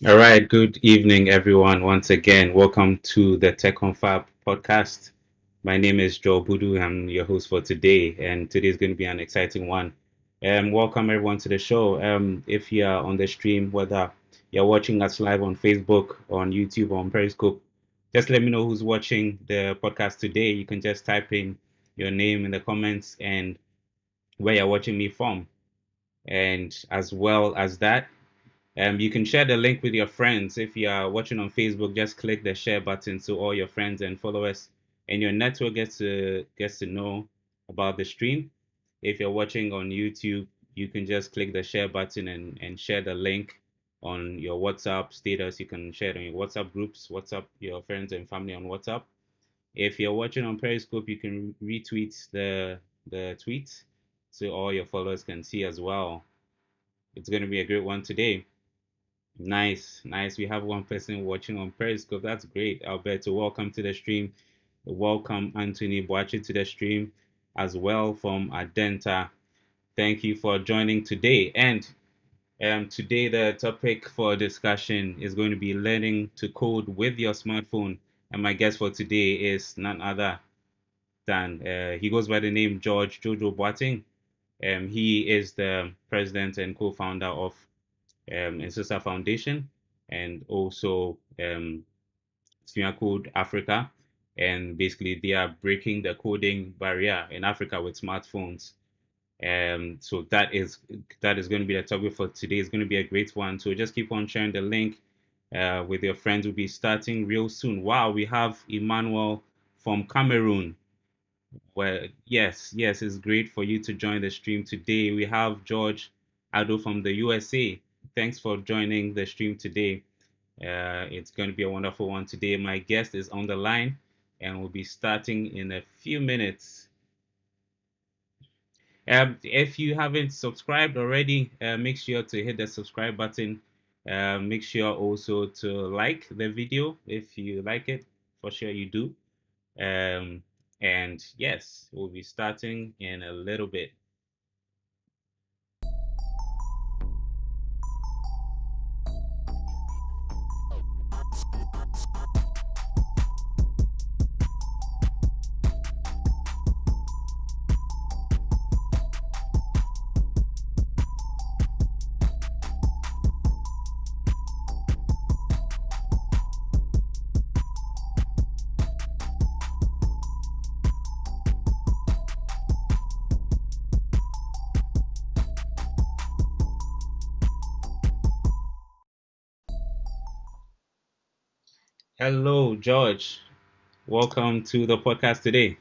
All right, good evening, everyone. Once again, welcome to the Confab podcast. My name is Joel Budu. I'm your host for today, and today is going to be an exciting one. Welcome everyone to the show. If you are on the stream, whether you're watching us live on Facebook, on YouTube, or on Periscope, just let me know who's watching the podcast today. You can just type in your name in the comments and where you're watching me from. And as well as that, you can share the link with your friends. If you are watching on Facebook, just click the share button so all your friends and followers and your network gets to know about the stream. If you're watching on YouTube, you can just click the share button and share the link on your WhatsApp status. You can share it on your WhatsApp groups, WhatsApp your friends and family on WhatsApp. If you're watching on Periscope, you can retweet the tweet so all your followers can see as well. It's going to be a great one today. Nice, nice. We have one person watching on Periscope. That's great. Alberto, welcome to the stream. Welcome Anthony Boachi to the stream as well from Adenta. Thank you for joining today. And today the topic for discussion is going to be learning to code with your smartphone. And my guest for today is none other than he goes by the name George Jojo Boateng. He is the president and co-founder of Nsesa Foundation and also SuaCode Africa. And basically, they are breaking the coding barrier in Africa with smartphones. So that is going to be the topic for today. It's going to be a great one. So just keep on sharing the link with your friends. We'll be starting real soon. Wow, we have Emmanuel from Cameroon. Well, yes, it's great for you to join the stream today. We have George Ado from the USA. Thanks for joining the stream today. It's going to be a wonderful one today. My guest is on the line and we'll be starting in a few minutes. If you haven't subscribed already, make sure to hit the subscribe button. Make sure also to like the video if you like it. For sure you do. Um, and yes, we'll be starting in a little bit. Hello, George. Welcome to the podcast today.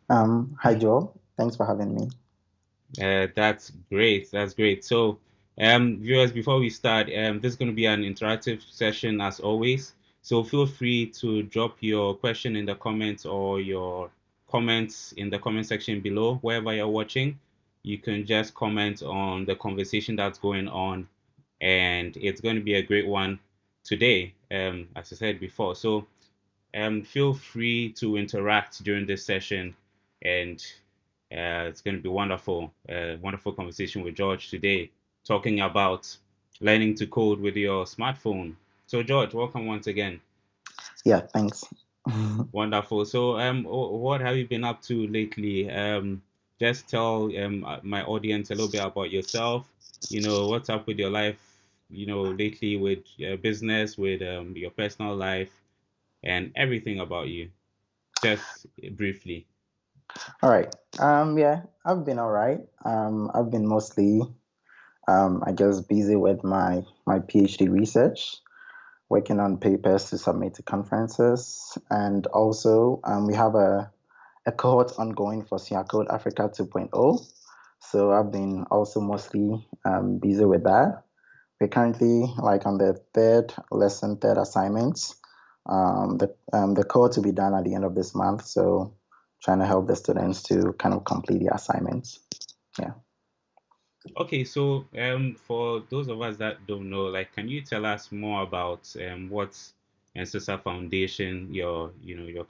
Hi Joel, thanks for having me. That's great. That's great. So, viewers, before we start, this is going to be an interactive session as always. So feel free to drop your question in the comments or your comments in the comment section below, wherever you're watching. You can just comment on the conversation that's going on, and it's going to be a great one today, as I said before. So, feel free to interact during this session, and it's going to be wonderful. Wonderful conversation with George today, talking about learning to code with your smartphone. So, George, welcome once again. Yeah, thanks. Wonderful. So, what have you been up to lately? Just tell my audience a little bit about yourself. What's up with your life, lately with business, with your personal life, and everything about you. Just briefly. All right. Yeah, I've been all right. I've been mostly, I guess, busy with my PhD research, working on papers to submit to conferences, and also we have a cohort ongoing for SuaCode Africa 2.0. So I've been also mostly busy with that. We're currently like on the third lesson, third assignment. The code to be done at the end of this month. So trying to help the students to kind of complete the assignments. Yeah. Okay, so for those of us that don't know, like, can you tell us more about what Nsesa Foundation, your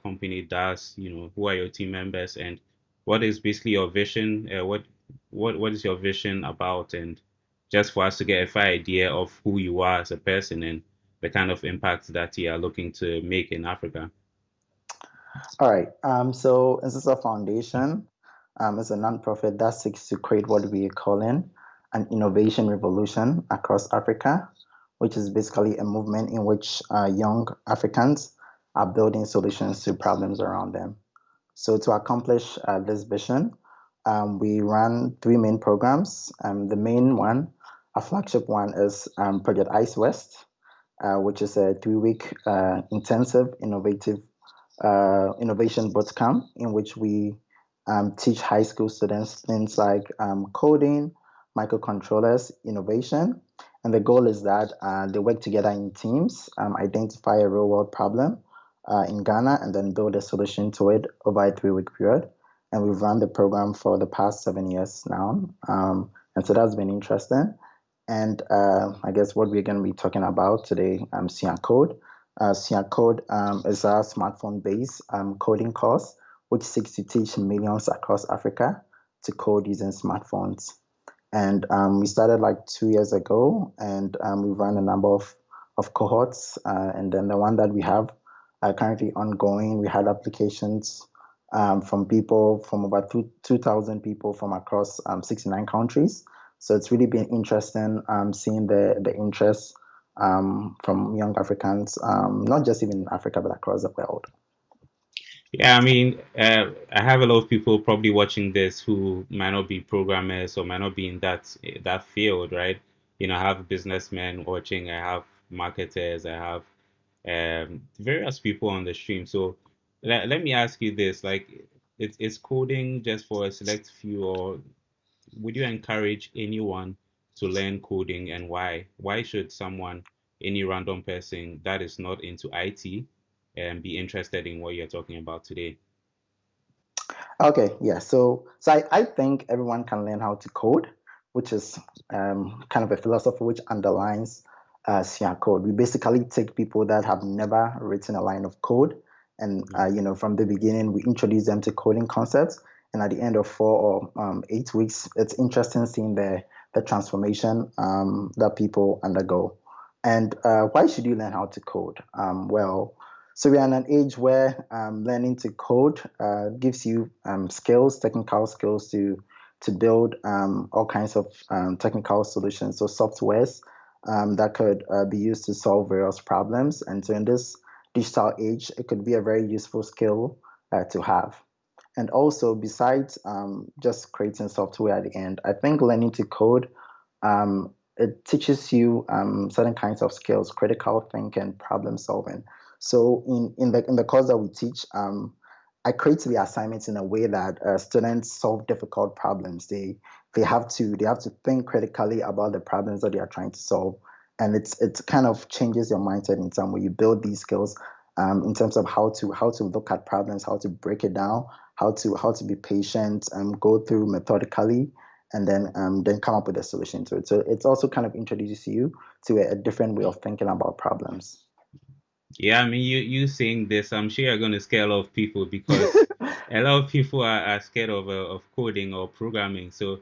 company does? Who are your team members, and what is basically your vision? What is your vision about, and just for us to get a fair idea of who you are as a person and the kind of impact that you are looking to make in Africa. All right. So Nsesa Foundation is a nonprofit that seeks to create what we are calling an innovation revolution across Africa, which is basically a movement in which young Africans are building solutions to problems around them. So to accomplish this vision, we run three main programs. The main one, our flagship one, is Project Ice West, which is a 3 week intensive innovation bootcamp in which we teach high school students things like coding, microcontrollers, innovation. And the goal is that they work together in teams, identify a real world problem in Ghana, and then build a solution to it over a 3 week period. And we've run the program for the past 7 years now. And so that's been interesting. And I guess what we're going to be talking about today, SuaCode. SuaCode is a smartphone-based coding course which seeks to teach millions across Africa to code using smartphones. And we started like 2 years ago, and we've run a number of cohorts. And then the one that we have currently ongoing, we had applications from people from about 2,000 people from across 69 countries. So it's really been interesting seeing the interest from young Africans, not just even in Africa, but across the world. Yeah, I mean, I have a lot of people probably watching this who might not be programmers or might not be in that field, right? I have businessmen watching, I have marketers, I have various people on the stream. So let me ask you this: like, is coding just for a select few, or would you encourage anyone to learn coding, and why? Why should someone, any random person that is not into IT, be interested in what you're talking about today? Okay, yeah. So I think everyone can learn how to code, which is kind of a philosophy which underlines SuaCode. We basically take people that have never written a line of code, and from the beginning we introduce them to coding concepts, and at the end of 4 or 8 weeks, it's interesting seeing the transformation that people undergo. And why should you learn how to code? Well, so we are in an age where learning to code gives you skills, technical skills to build all kinds of technical solutions, so softwares that could be used to solve various problems. And so in this digital age, it could be a very useful skill to have. And also, besides just creating software at the end, I think learning to code it teaches you certain kinds of skills, critical thinking, problem solving. So in the course that we teach, I create the assignments in a way that students solve difficult problems. They have to think critically about the problems that they are trying to solve, and it kind of changes your mindset in some way. You build these skills in terms of how to look at problems, how to break it down, how to be patient, go through methodically, and then come up with a solution to it. So it's also kind of introduces you to a different way of thinking about problems. Yeah, I mean, you saying this, I'm sure you're going to scare a lot of people because a lot of people are scared of coding or programming. So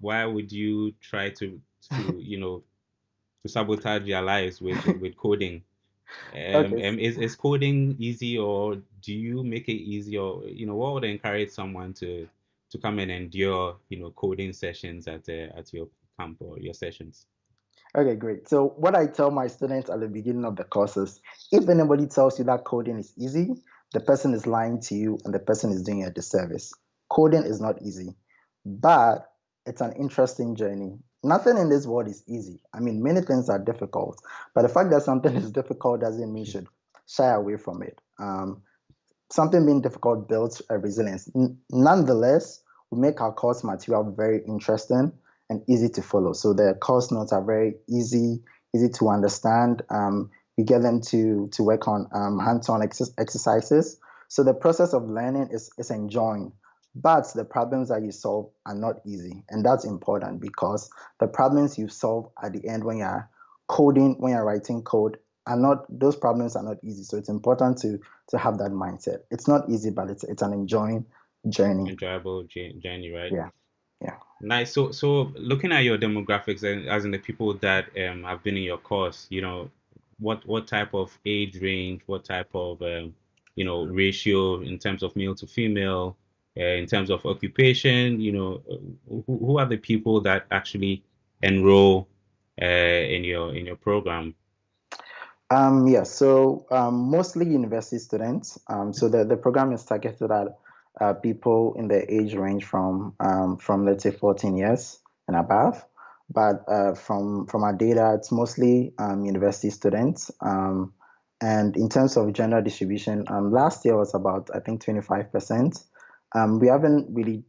why would you try to sabotage their lives with coding? Okay. Is coding easy, or do you make it easy, or what would encourage someone to come and endure coding sessions at your camp or your sessions? Okay, great. So what I tell my students at the beginning of the course is, if anybody tells you that coding is easy, the person is lying to you and the person is doing you a disservice. Coding is not easy, but it's an interesting journey. Nothing in this world is easy. I mean, many things are difficult, but the fact that something is difficult doesn't mean you should shy away from it. Something being difficult builds a resilience. Nonetheless, we make our course material very interesting and easy to follow. So the course notes are very easy to understand. We get them to work on hands-on exercises. So the process of learning is enjoying, but the problems that you solve are not easy, and that's important because the problems you solve at the end when you're coding, when you're writing code, are not those problems are not easy. So it's important to have that mindset. It's not easy, but it's an enjoying journey. Enjoyable journey, right? Yeah. Yeah. Nice. So looking at your demographics and as in the people that have been in your course, what type of age range, what type of ratio in terms of male to female, in terms of occupation, who are the people that actually enroll in your program? Yeah, so mostly university students. So the program is targeted at people in the age range from let's say 14 years and above. But from our data, it's mostly university students. And in terms of gender distribution, last year was about I think 25%. We haven't really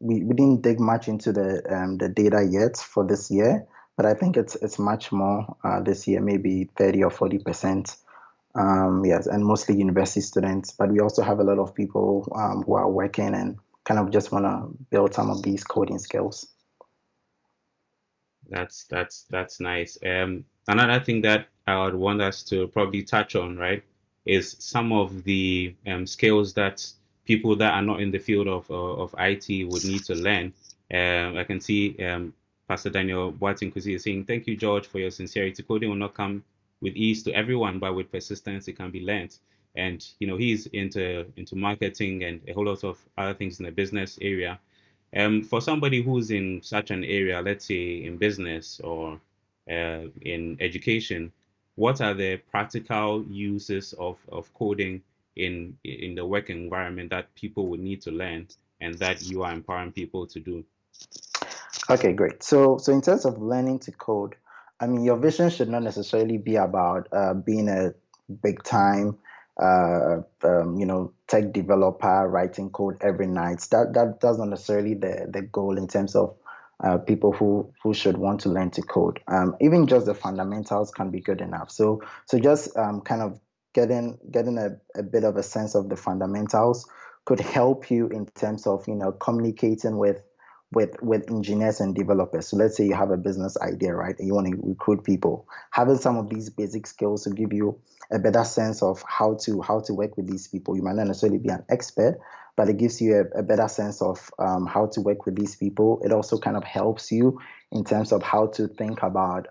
we didn't dig much into the data yet for this year, but I think it's much more this year, maybe 30 or 40%. Yes, and mostly university students. But we also have a lot of people who are working and kind of just want to build some of these coding skills. That's nice. Another thing that I would want us to probably touch on, right, is some of the skills that people that are not in the field of IT would need to learn. I can see Pastor Daniel Boateng Kusi is saying, "Thank you, George, for your sincerity. Coding will not come with ease to everyone, but with persistence, it can be learned." And he's into marketing and a whole lot of other things in the business area. For somebody who's in such an area, let's say in business or in education, what are the practical uses of coding in the work environment that people would need to learn and that you are empowering people to do? Okay, great. So in terms of learning to code, I mean, your vision should not necessarily be about being a big time, tech developer writing code every night. That's not necessarily the goal in terms of people who should want to learn to code. Even just the fundamentals can be good enough. So just kind of getting a bit of a sense of the fundamentals could help you in terms of communicating with engineers and developers. So let's say you have a business idea, right? And you want to recruit people. Having some of these basic skills to give you a better sense of how to work with these people. You might not necessarily be an expert, but it gives you a better sense of how to work with these people. It also kind of helps you in terms of how to think about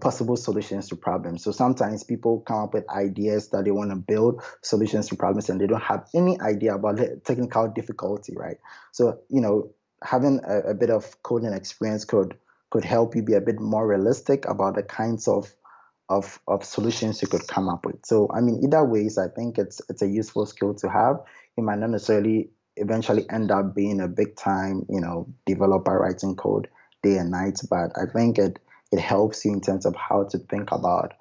possible solutions to problems. So sometimes people come up with ideas that they want to build solutions to problems and they don't have any idea about the technical difficulty, right? So, having a bit of coding experience could help you be a bit more realistic about the kinds of solutions you could come up with. So I mean, either ways, I think it's a useful skill to have. You might not necessarily eventually end up being a big time, developer writing code day and night, but I think it helps you in terms of how to think about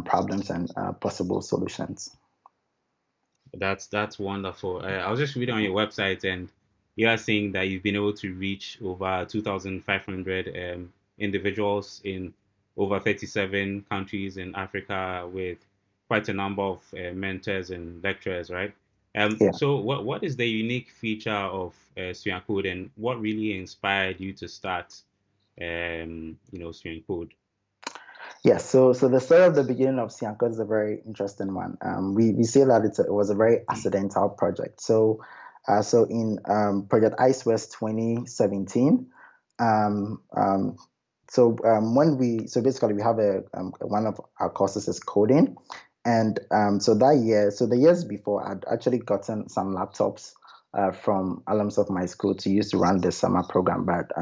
problems and possible solutions. That's wonderful. I was just reading on your website, and you are saying that you've been able to reach over 2,500 individuals in over 37 countries in Africa with quite a number of mentors and lecturers, right? Yeah. So what is the unique feature of SuaCode, and what really inspired you to start, SuaCode? Yes, so the story of the beginning of SuaCode is a very interesting one. We say that it was a very accidental project. So in Project Ice West 2017, um, um, so basically we have a one of our courses is coding, and so that year, so the years before, I'd actually gotten some laptops. From alums of my school to use to run the summer program, but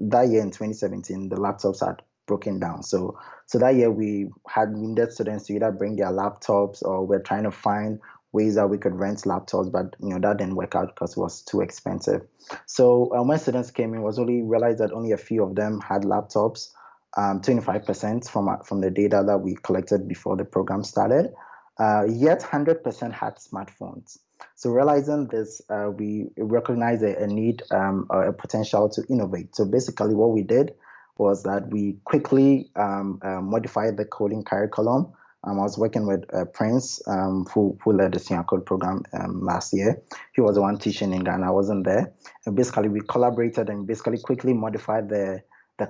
that year in 2017, the laptops had broken down. So that year we needed students to either bring their laptops or we're trying to find ways that we could rent laptops, but that didn't work out because it was too expensive. So when students came in, was only realized that only a few of them had laptops. 25% from the data that we collected before the program started. Yet 100% had smartphones. So realizing this, we recognized a need, or a potential to innovate. So basically, what we did was that we quickly modified the coding curriculum. I was working with Prince, who led the SuaCode program last year. He was the one teaching in Ghana. I wasn't there. And basically, we collaborated and basically quickly modified the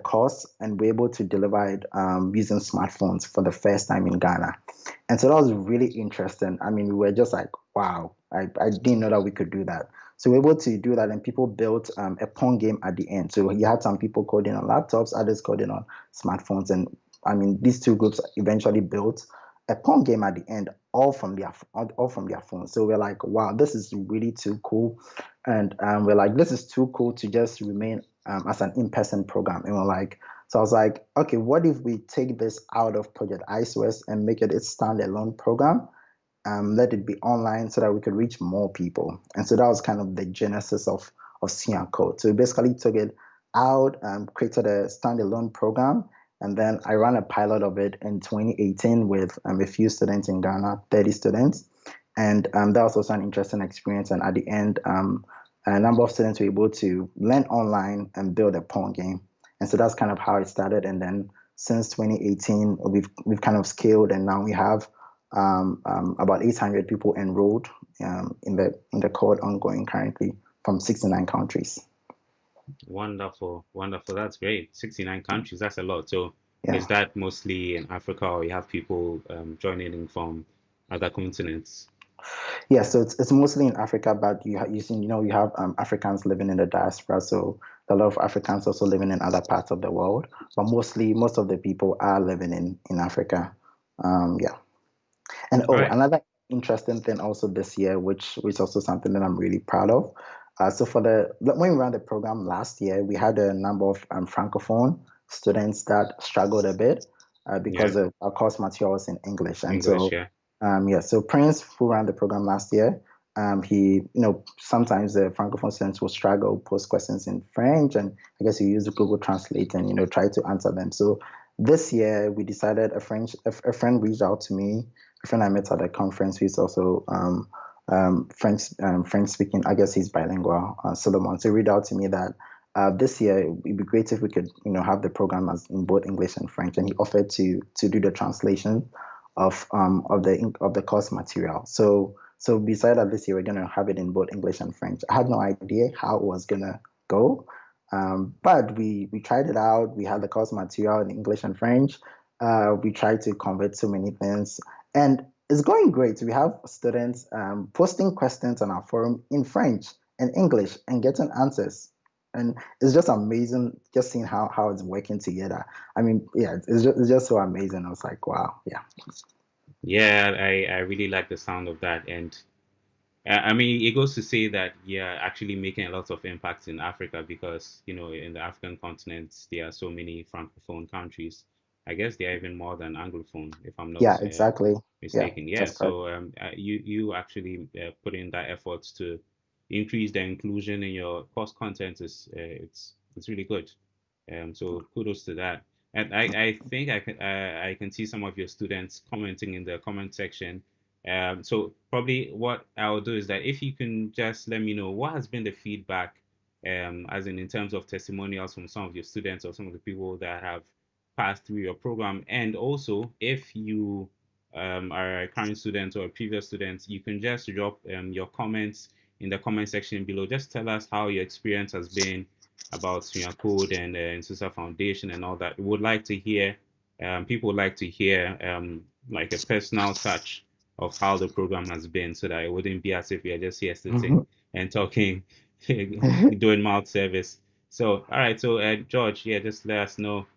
course and were able to deliver it using smartphones for the first time in Ghana. And so that was really interesting. I mean, we were just like, wow, I didn't know that we could do that. So we were able to do that, and people built a Pong game at the end. So you had some people coding on laptops, others coding on smartphones, and I mean these two groups eventually built a Pong game at the end, all from their phones. So we're like, wow, this is really too cool, and we're like, this is too cool to just remain as an in-person program. And we're like, so I was like, okay, what if we take this out of Project ISOS and make it its standalone program? Let it be online so that we could reach more people. And so that was kind of the genesis of SuaCode. So we basically took it out, created a standalone program, and then I ran a pilot of it in 2018 with a few students in Ghana, 30 students. And that was also an interesting experience. And at the end, a number of students were able to learn online and build a Pong game. And so that's kind of how it started. And then since 2018, we've kind of scaled, and now we have about 800 people enrolled in the code ongoing currently from 69 countries. Wonderful, wonderful. That's great. 69 countries, that's a lot. So Yeah. is that mostly in Africa, or you have people joining in from other continents? Yeah, so it's mostly in Africa, but you have Africans living in the diaspora, so a lot of Africans also living in other parts of the world, but most of the people are living in Africa. Yeah. And All oh, right. another interesting thing also this year, which is also something that I'm really proud of. So when we ran the program last year, we had a number of francophone students that struggled a bit Yeah, because of our course materials in English, and English, so yeah. yeah. So Prince, who ran the program last year, he sometimes the francophone students will struggle, post questions in French, and I guess you use Google Translate and try to answer them. So this year we decided a friend reached out to me, a friend I met at a conference who's also French speaking. I guess he's bilingual, Solomon. So he reached out to me that this year it'd be great if we could have the program as in both English and French, and he offered to do the translation of the course material. So beside that, this year we're gonna have it in both English and French. I had no idea how it was gonna go, but we tried it out. We had the course material in English and French. We tried to convert so many things, and it's going great. We have students posting questions on our forum in French and English and getting answers. And it's just amazing just seeing how it's working together. I mean, yeah, it's just so amazing. I was like, wow, yeah. Yeah, I really like the sound of that. And I mean, it goes to say that you're actually making a lot of impact in Africa because, in the African continent, there are so many francophone countries. I guess there are even more than anglophone, if I'm not Yeah, exactly. Yeah, mistaken. Yeah, that's correct. so you actually put in that effort to increase the inclusion in your course content is it's really good. So kudos to that. And I think I can see some of your students commenting in the comment section. So probably what I'll do is that if you can just let me know what has been the feedback, as in terms of testimonials from some of your students or some of the people that have passed through your program, and also if you are a current student or a previous student, you can just drop your comments in the comment section below. Just tell us how your experience has been about SuaCode and Nsesa Foundation and all that. We would like to hear, people would like to hear like a personal touch of how the program has been so that it wouldn't be as if we are just here sitting and talking, doing mouth service. So, all right. So, George, yeah, just let us know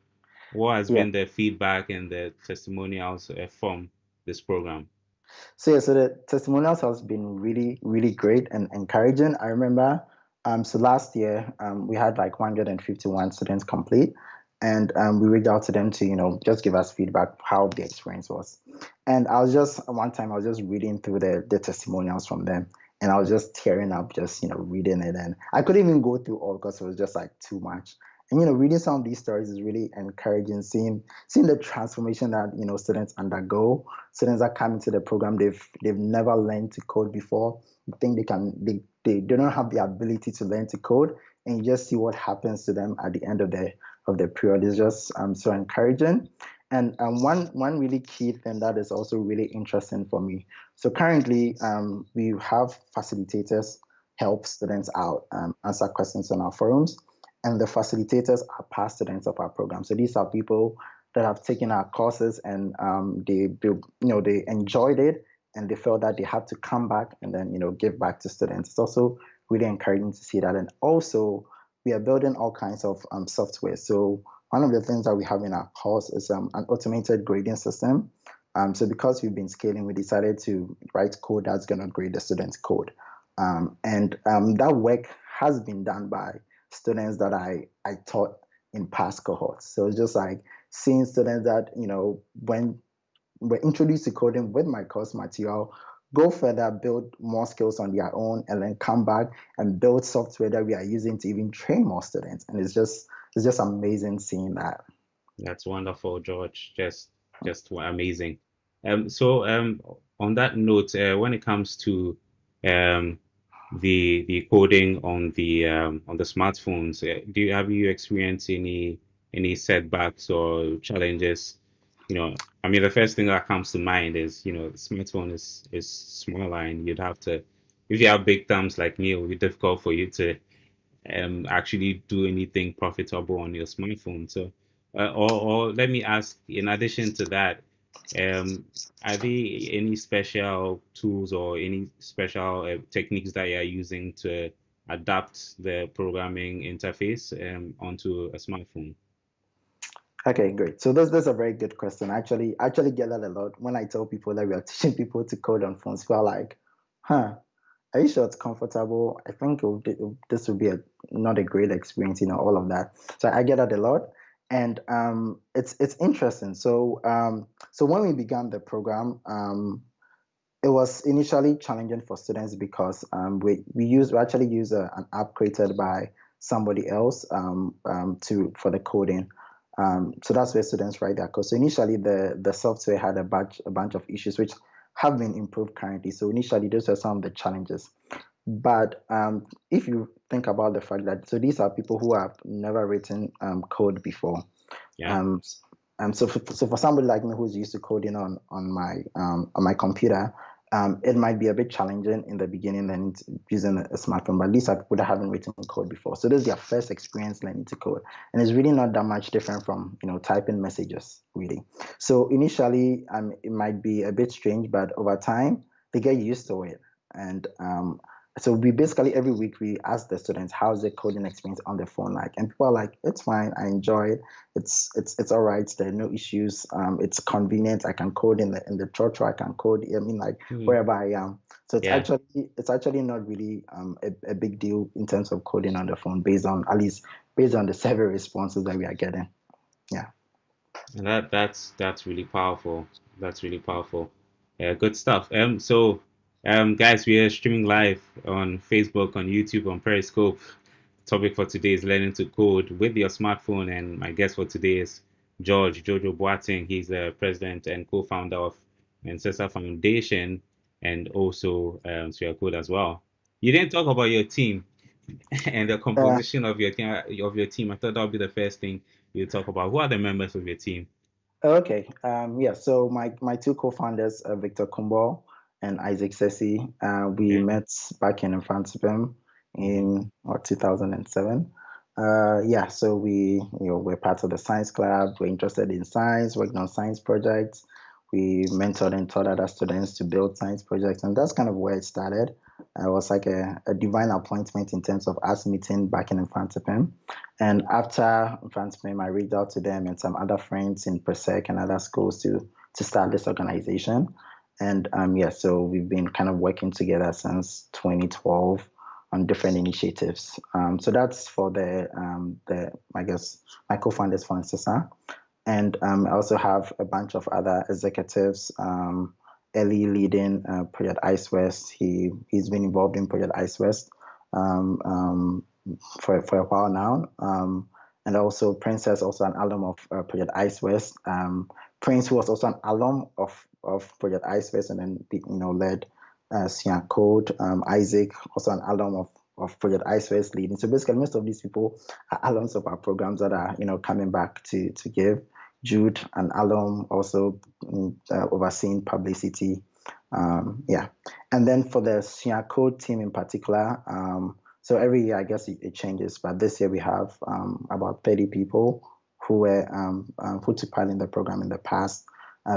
what has Yeah. been the feedback and the testimonials from this program. So the testimonials has been really, really great and encouraging. I remember, so last year, we had like 151 students complete, and we reached out to them to, just give us feedback how the experience was. And one time I was just reading through the testimonials from them, and I was just tearing up, just, reading it. And I couldn't even go through all because it was just like too much. And, reading some of these stories is really encouraging, seeing the transformation that, students undergo. Students that come into the program, they've never learned to code before. I think they don't have the ability to learn to code, and you just see what happens to them at the end of the period. Is just so encouraging. And one really key thing that is also really interesting for me. So currently, we have facilitators help students out, answer questions on our forums, and the facilitators are past students of our program. So these are people that have taken our courses, and they enjoyed it, and they felt that they had to come back and then give back to students. It's also really encouraging to see that. And also, we are building all kinds of software. So one of the things that we have in our course is an automated grading system. So because we've been scaling, we decided to write code that's going to grade the students' code. And that work has been done by students that I taught in past cohorts. So it's just like seeing students that, when we're introduced to coding with my course material, go further, build more skills on their own, and then come back and build software that we are using to even train more students. And it's just amazing seeing that. That's wonderful, George. Just amazing. So on that note, when it comes to um, the coding on the smartphones, have you experienced any setbacks or challenges? I mean, the first thing that comes to mind is, the smartphone is smaller, and you'd have to, if you have big thumbs like me, it would be difficult for you to actually do anything profitable on your smartphone. So, or let me ask, in addition to that, um, are there any special tools or any special techniques that you are using to adapt the programming interface onto a smartphone? Okay, great. So that's a very good question. I actually get that a lot when I tell people that we are teaching people to code on phones. People are like, huh, are you sure it's comfortable? I think this would be not a great experience, all of that. So I get that a lot, and it's interesting. So when we began the program, it was initially challenging for students because we actually use an app created by somebody else for the coding. So that's where students write their code. So initially the software had a bunch of issues which have been improved currently. So initially those are some of the challenges. But if you think about the fact that these are people who have never written code before. Yeah. Um, so for somebody like me who's used to coding on my computer, it might be a bit challenging in the beginning learning using a smartphone. But these are people that haven't written code before, so this is their first experience learning to code, and it's really not that much different from typing messages really. So initially, it might be a bit strange, but over time they get used to it, and so we basically every week we ask the students how's the coding experience on the phone like, and people are like, it's fine, I enjoy it, it's all right, there are no issues, it's convenient, I can code in the church, or I can code, I mean, like Hmm. wherever I am. So it's Yeah. actually it's actually not really a big deal in terms of coding on the phone, at least based on the survey responses that we are getting. Yeah. And that's really powerful. That's really powerful. Good stuff. Guys, we are streaming live on Facebook, on YouTube, on Periscope. Topic for today is learning to code with your smartphone, and my guest for today is George Jojo Boateng. He's the president and co-founder of Nsesa Foundation, and also SuaCode as well. You didn't talk about your team and the Uh, composition of your team. I thought that would be the first thing you talk about. Who are the members of your team? okay. Yeah. So my two co-founders, Victor Kumbo and Isaac Sessi, we Okay. met back in Frankfurt Hmm. in 2007. Yeah. So we're part of the science club. We're interested in science, working on science projects. We mentored and taught other students to build science projects, and that's kind of where it started. It was like a divine appointment in terms of us meeting back in Frankfurt. And after Transform, I reached out to them and some other friends in Persec and other schools to start this organization. And yeah, so we've been kind of working together since 2012 on different initiatives. So that's for the I guess my co-founders for Nsesa. And I also have a bunch of other executives. Ellie leading Project Ice West. He's been involved in Project Ice West. For a while now. And also Princess, also an alum of Project Ice West. Prince, who was also an alum of Project Ice West, and then led SuaCode. Isaac, also an alum of Project Ice West, leading. So basically, most of these people are alums of our programs that are coming back to give. Jude, an alum, also overseeing publicity. Yeah, and then for the SuaCode team in particular. So every year, I guess it changes, but this year we have about 30 people who took part in the program in the past,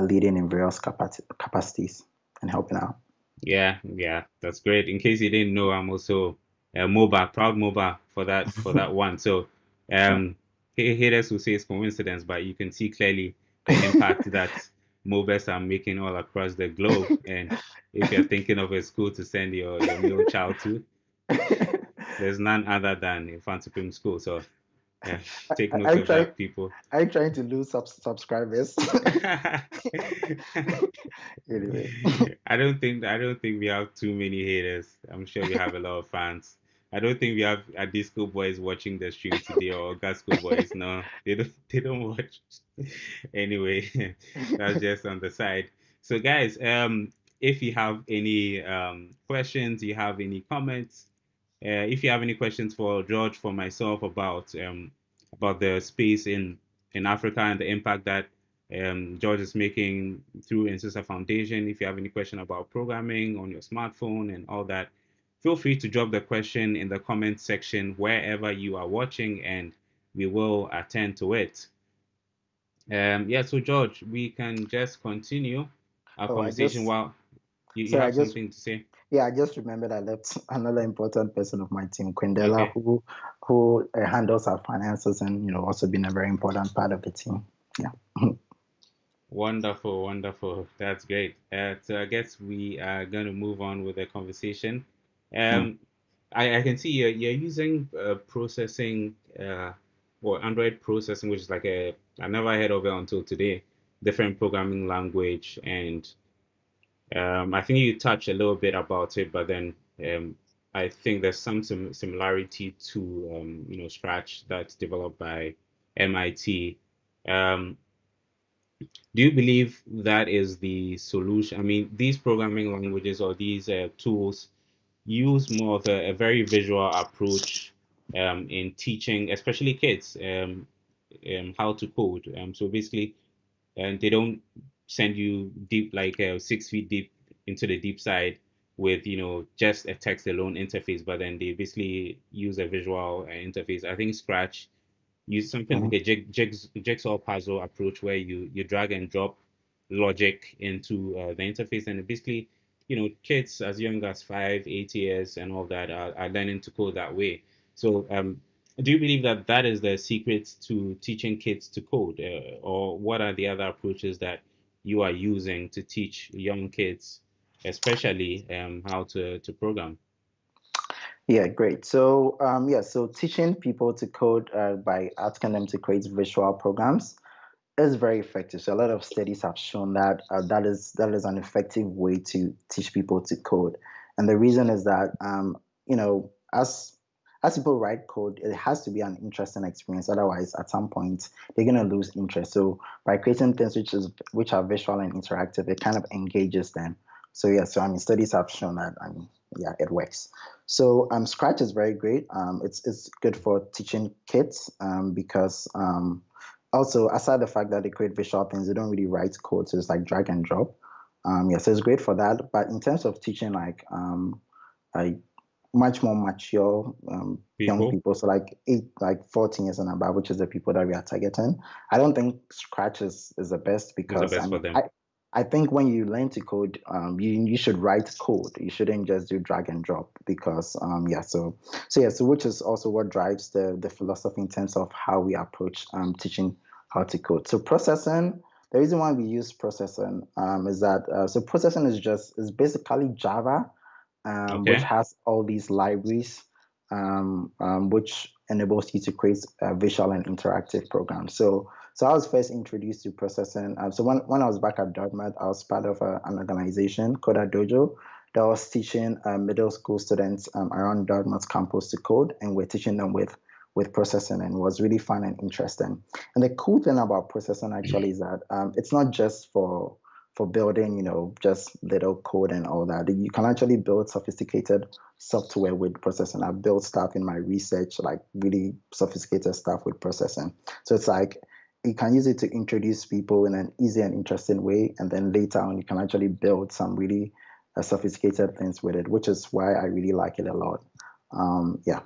leading in various capacities and helping out. Yeah, yeah, that's great. In case you didn't know, I'm also MOBA, proud MOBA for that one. So haters will say it's coincidence, but you can see clearly the impact that MOBAs are making all across the globe. And if you're thinking of a school to send your male child to, there's none other than Infantipim School. So yeah, take I, note I of try that, people. I'm trying to lose subscribers. Anyway. I don't think we have too many haters. I'm sure we have a lot of fans. I don't think we have a disco boys watching the stream today or Gasco boys. No, they don't watch. Anyway, that's just on the side. So guys, if you have any questions, you have any comments, if you have any questions for George, for myself about the space in Africa and the impact that George is making through Nsesa Foundation. If you have any question about programming on your smartphone and all that, feel free to drop the question in the comment section wherever you are watching, and we will attend to it. Yeah, so George, we can just continue our Oh, conversation while you sorry, have something to say. I just remembered I left another important person of my team, Quindela, Okay. who handles our finances and also been a very important part of the team. Yeah. Wonderful, wonderful. That's great. So I guess we are going to move on with the conversation. Mm. Um, I can see you're using processing or Android processing, which is like I never heard of it until today, different programming language. And I think you touched a little bit about it, but then I think there's some similarity to Scratch that's developed by MIT. Um, do you believe that is the solution? I mean, these programming languages or these tools use more of a very visual approach in teaching, especially kids, how to code. So basically, and they don't send you deep, like 6 feet deep into the deep side with just a text alone interface, but then they basically use a visual interface. I think Scratch use something like Mhm. a jigsaw puzzle approach where you drag and drop logic into the interface, and basically kids as young as 5 8 years and all that are learning to code that way. So do you believe that that is the secret to teaching kids to code, or what are the other approaches that you are using to teach young kids especially how to program? Yeah, great. So, so teaching people to code by asking them to create visual programs is very effective. So a lot of studies have shown that that is an effective way to teach people to code. And the reason is that you know as people write code, it has to be an interesting experience. Otherwise, at some point, they're gonna lose interest. So by creating things which are visual and interactive, it kind of engages them. So yeah, so I mean, studies have shown that. I mean, yeah, it works. So Scratch is very great. It's good for teaching kids because also, aside the fact that they create visual things, they don't really write code, so it's like drag and drop. Yeah, so it's great for that. But in terms of teaching, like much more mature young People people, so like 14 years and above, which is the people that we are targeting. I don't think Scratch is the best is the because I best for mean, them. I think when you learn to code, you should write code. You shouldn't just do drag and drop because so which is also what drives the philosophy in terms of how we approach teaching how to code. So processing, the reason why we use processing is that so processing is basically Java, which Okay. has all these libraries which enables you to create visual and interactive programs. So I was first introduced to processing. So when I was back at Dartmouth, I was part of an organization, Coda Dojo, that was teaching middle school students around Dartmouth campus to code, and we're teaching them with processing, and it was really fun and interesting. And the cool thing about processing actually is that it's not just for building, just little code and all that. You can actually build sophisticated software with processing. I've built stuff in my research, like really sophisticated stuff with processing. So it's like you can use it to introduce people in an easy and interesting way, and then later on you can actually build some really sophisticated things with it, which is why I really like it a lot. Yeah.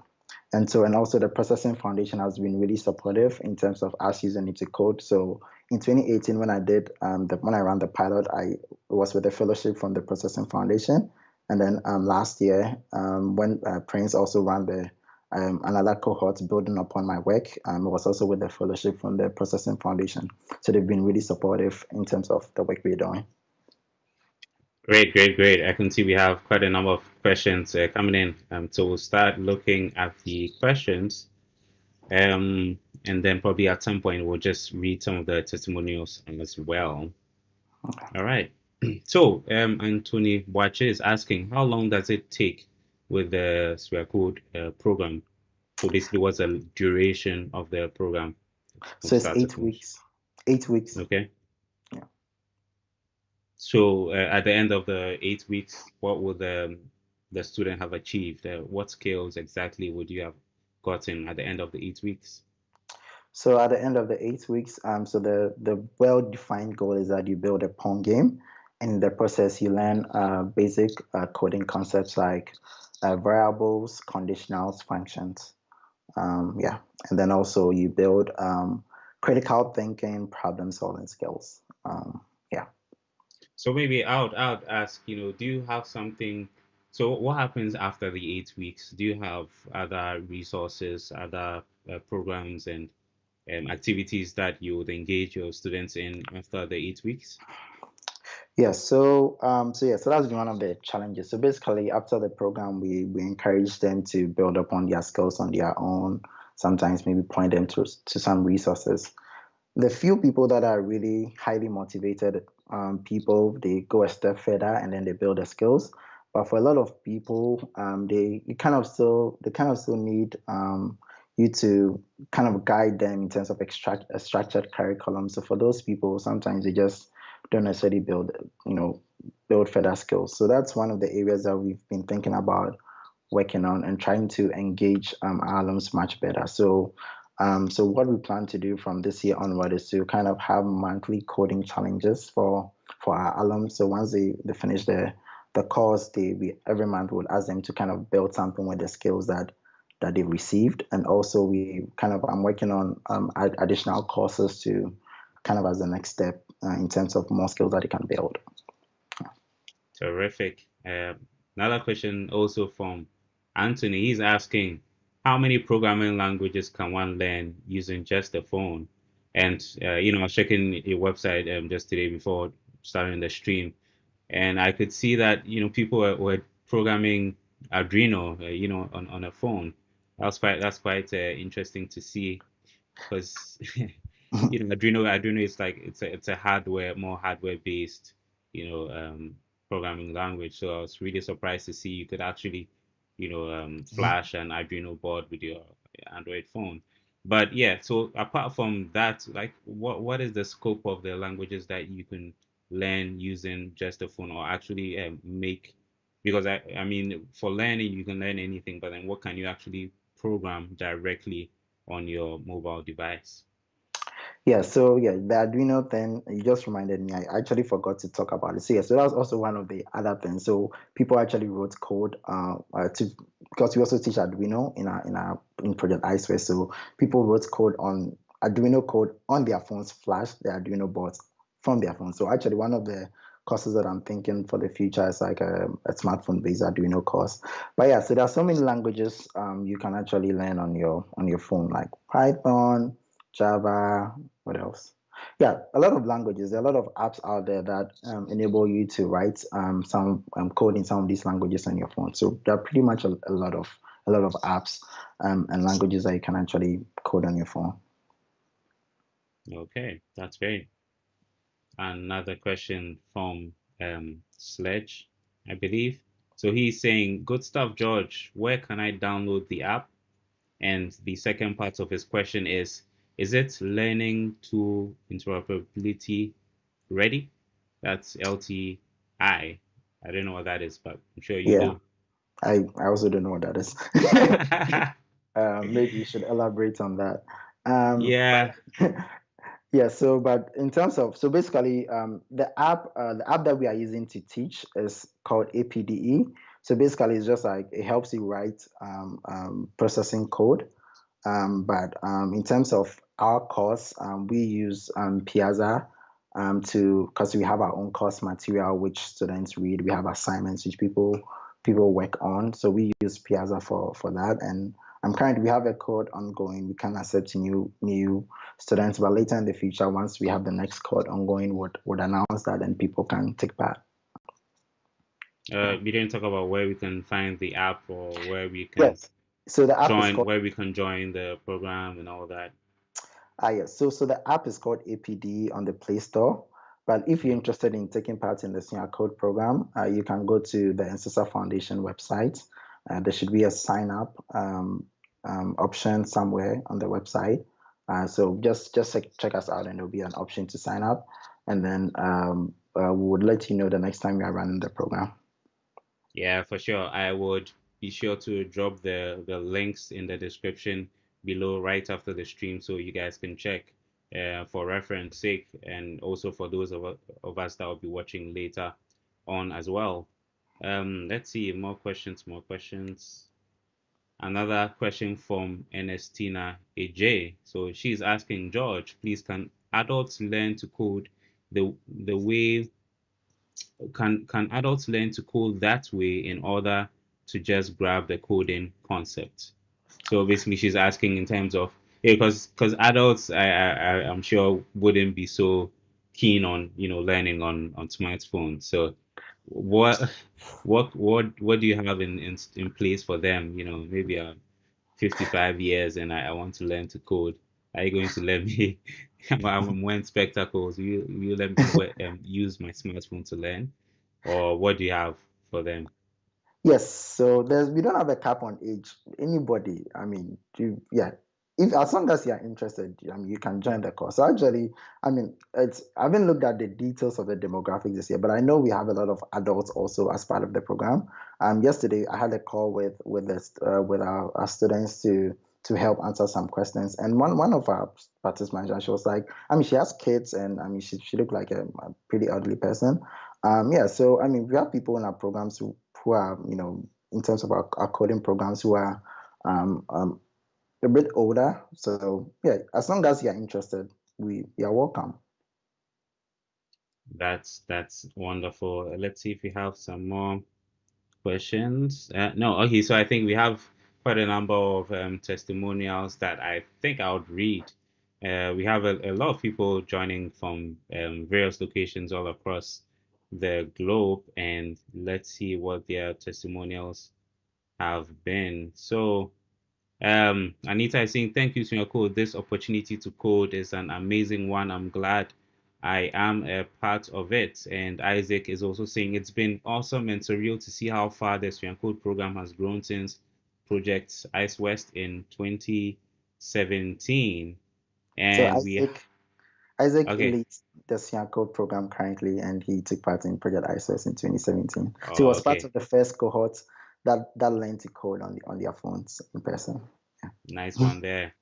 And also the processing foundation has been really supportive in terms of us using it to code. So in 2018, when I did when I ran the pilot, I was with a fellowship from the processing foundation, And then last year, when Prince also ran the another cohort building upon my work, it was also with the fellowship from the Processing Foundation. So they've been really supportive in terms of the work we're doing. Great, great, great. I can see we have quite a number of questions coming in. So we'll start looking at the questions. And then probably at some point we'll just read some of the testimonials as well. All right. So Anthony Boache is asking, how long does it take with the SuaCode program? So basically, what's the duration of the program from So it's start to 8 weeks. finish? 8 weeks. Okay. Yeah. So at the end of the 8 weeks, what would the student have achieved? What skills exactly would you have gotten at the end of the 8 weeks? So at the end of the 8 weeks, so the well-defined goal is that you build a Pong game, and in the process you learn basic coding concepts like variables, conditionals, functions. Yeah, and then also you build critical thinking, problem-solving skills. Yeah. So maybe I would ask, do you have something? So what happens after the 8 weeks? Do you have other resources, other programs and activities that you would engage your students in after the 8 weeks? Yeah, so that's been one of the challenges. So basically, after the program, we encourage them to build upon their skills on their own. Sometimes maybe point them to some resources. The few people that are really highly motivated people, they go a step further and then they build the skills. But for a lot of people, they kind of still need you to kind of guide them in terms of a structured curriculum. So for those people, sometimes they just don't necessarily you know, build further skills. So that's one of the areas that we've been thinking about working on and trying to engage our alums much better. So what we plan to do from this year onward is to kind of have monthly coding challenges for our alums. So once they finish the course, we every month would ask them to kind of build something with the skills that they've received, and also I'm working on additional courses to kind of as the next step in terms of more skills that they can build. Terrific. Another question also from Anthony. He's asking, how many programming languages can one learn using just a phone? And I was checking your website just today before starting the stream, and I could see that people were programming Arduino, on a phone. That's quite interesting to see because Arduino is like it's a more hardware based programming language. So I was really surprised to see you could actually flash an Arduino board with your Android phone. But yeah, so apart from that, like what is the scope of the languages that you can learn using just a phone or actually make? Because I mean, for learning you can learn anything, but then what can you actually program directly on your mobile device? Yeah, the Arduino thing, you just reminded me. I actually forgot to talk about it. So that was also one of the other things. So people actually wrote code to because we also teach Arduino in Project Iceware. So people wrote code on Arduino code on their phones, flash the Arduino boards from their phones. So actually, one of the courses that I'm thinking for the future is like a smartphone-based Arduino course. But yeah, so there are so many languages you can actually learn on your phone, like Python, Java, what else? Yeah, a lot of languages. There are a lot of apps out there that enable you to write some code in some of these languages on your phone. So there are pretty much a lot of apps and languages that you can actually code on your phone. Okay, that's great. Another question from Sledge, I believe. So he's saying, good stuff, George. Where can I download the app? And the second part of his question is it learning to interoperability ready? That's LTI. I don't know what that is, but I'm sure you Yeah, do. I also don't know what that is. Maybe you should elaborate on that. Yeah. But yeah, but in terms of basically the app that we are using to teach is called APDE. So basically it's just like it helps you write processing code. But in terms of our course, we use Piazza because we have our own course material which students read. We have assignments which people people work on. So we use Piazza for that. And we have a code ongoing. We can accept new students, but later in the future, once we have the next code ongoing, would announce that and people can take part. We didn't talk about where we can find the app or where we can Yes. So the app is join, called where we can join the program and all that. yes. So the app is called APD on the Play Store. But if you're Yeah. interested in taking part in the SuaCode program, you can go to the Nsesa Foundation website. There should be a sign up option somewhere on the website. So just check us out, and there'll be an option to sign up, and then we would let you know the next time we are running the program. Yeah, for sure. I would be sure to drop the links in the description below right after the stream so you guys can check for reference sake, and also for those of us that will be watching later on as well. Let's see, more questions, more questions. Another question from Ernestina AJ. So she's asking George, please, can adults learn to code the way can adults learn to code that way in order to just grab the coding concept? So basically, she's asking in terms of, yeah, because adults, I'm sure wouldn't be so keen on learning on smartphones. So what what do you have in place for them? Maybe 55 years and I want to learn to code. Are you going to let me? I'm wearing spectacles. You let me use my smartphone to learn, or what do you have for them? Yes, so we don't have a cap on age. Anybody, I mean, yeah, if as long as you're interested, I mean, you can join the course. So actually, I mean, I haven't looked at the details of the demographics this year, but I know we have a lot of adults also as part of the program. Yesterday I had a call with our students to help answer some questions, and one of our participants, and she was like, I mean, she has kids, and I mean, she looked like a pretty elderly person. Yeah, so I mean, we have people in our programs who are, in terms of our coding programs, who are um, um, a bit older. So yeah, as long as you're interested, we are welcome. That's wonderful. Let's see if we have some more questions. No, okay. So I think we have quite a number of testimonials that I think I would read. We have a lot of people joining from various locations all across the globe, and let's see what their testimonials have been. So, Anita is saying, thank you, SuaCode. This opportunity to code is an amazing one. I'm glad I am a part of it. And Isaac is also saying, it's been awesome and surreal to see how far the SuaCode program has grown since Project Ice West in 2017. So And Isaac okay. leads the SuaCode program currently, and he took part in Project ISOS in 2017. So he Oh, was part okay. of the first cohort that learned to code on their phones in person. Nice one there.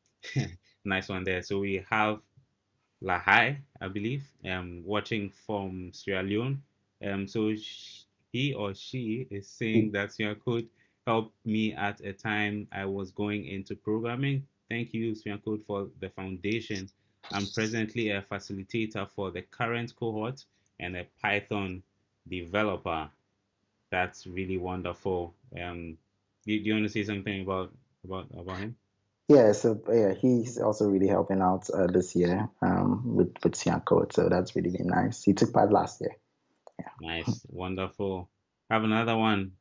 Nice one there. So we have Lahai, I believe, watching from Sierra Leone. So he or she is saying that SuaCode helped me at a time I was going into programming. Thank you, SuaCode, for the foundation. I'm presently a facilitator for the current cohort and a Python developer. That's really wonderful. Do you want to say something about him? Yeah, so yeah, he's also really helping out this year with SuaCode. So that's really, really nice. He took part last year. Nice, wonderful. Have another one.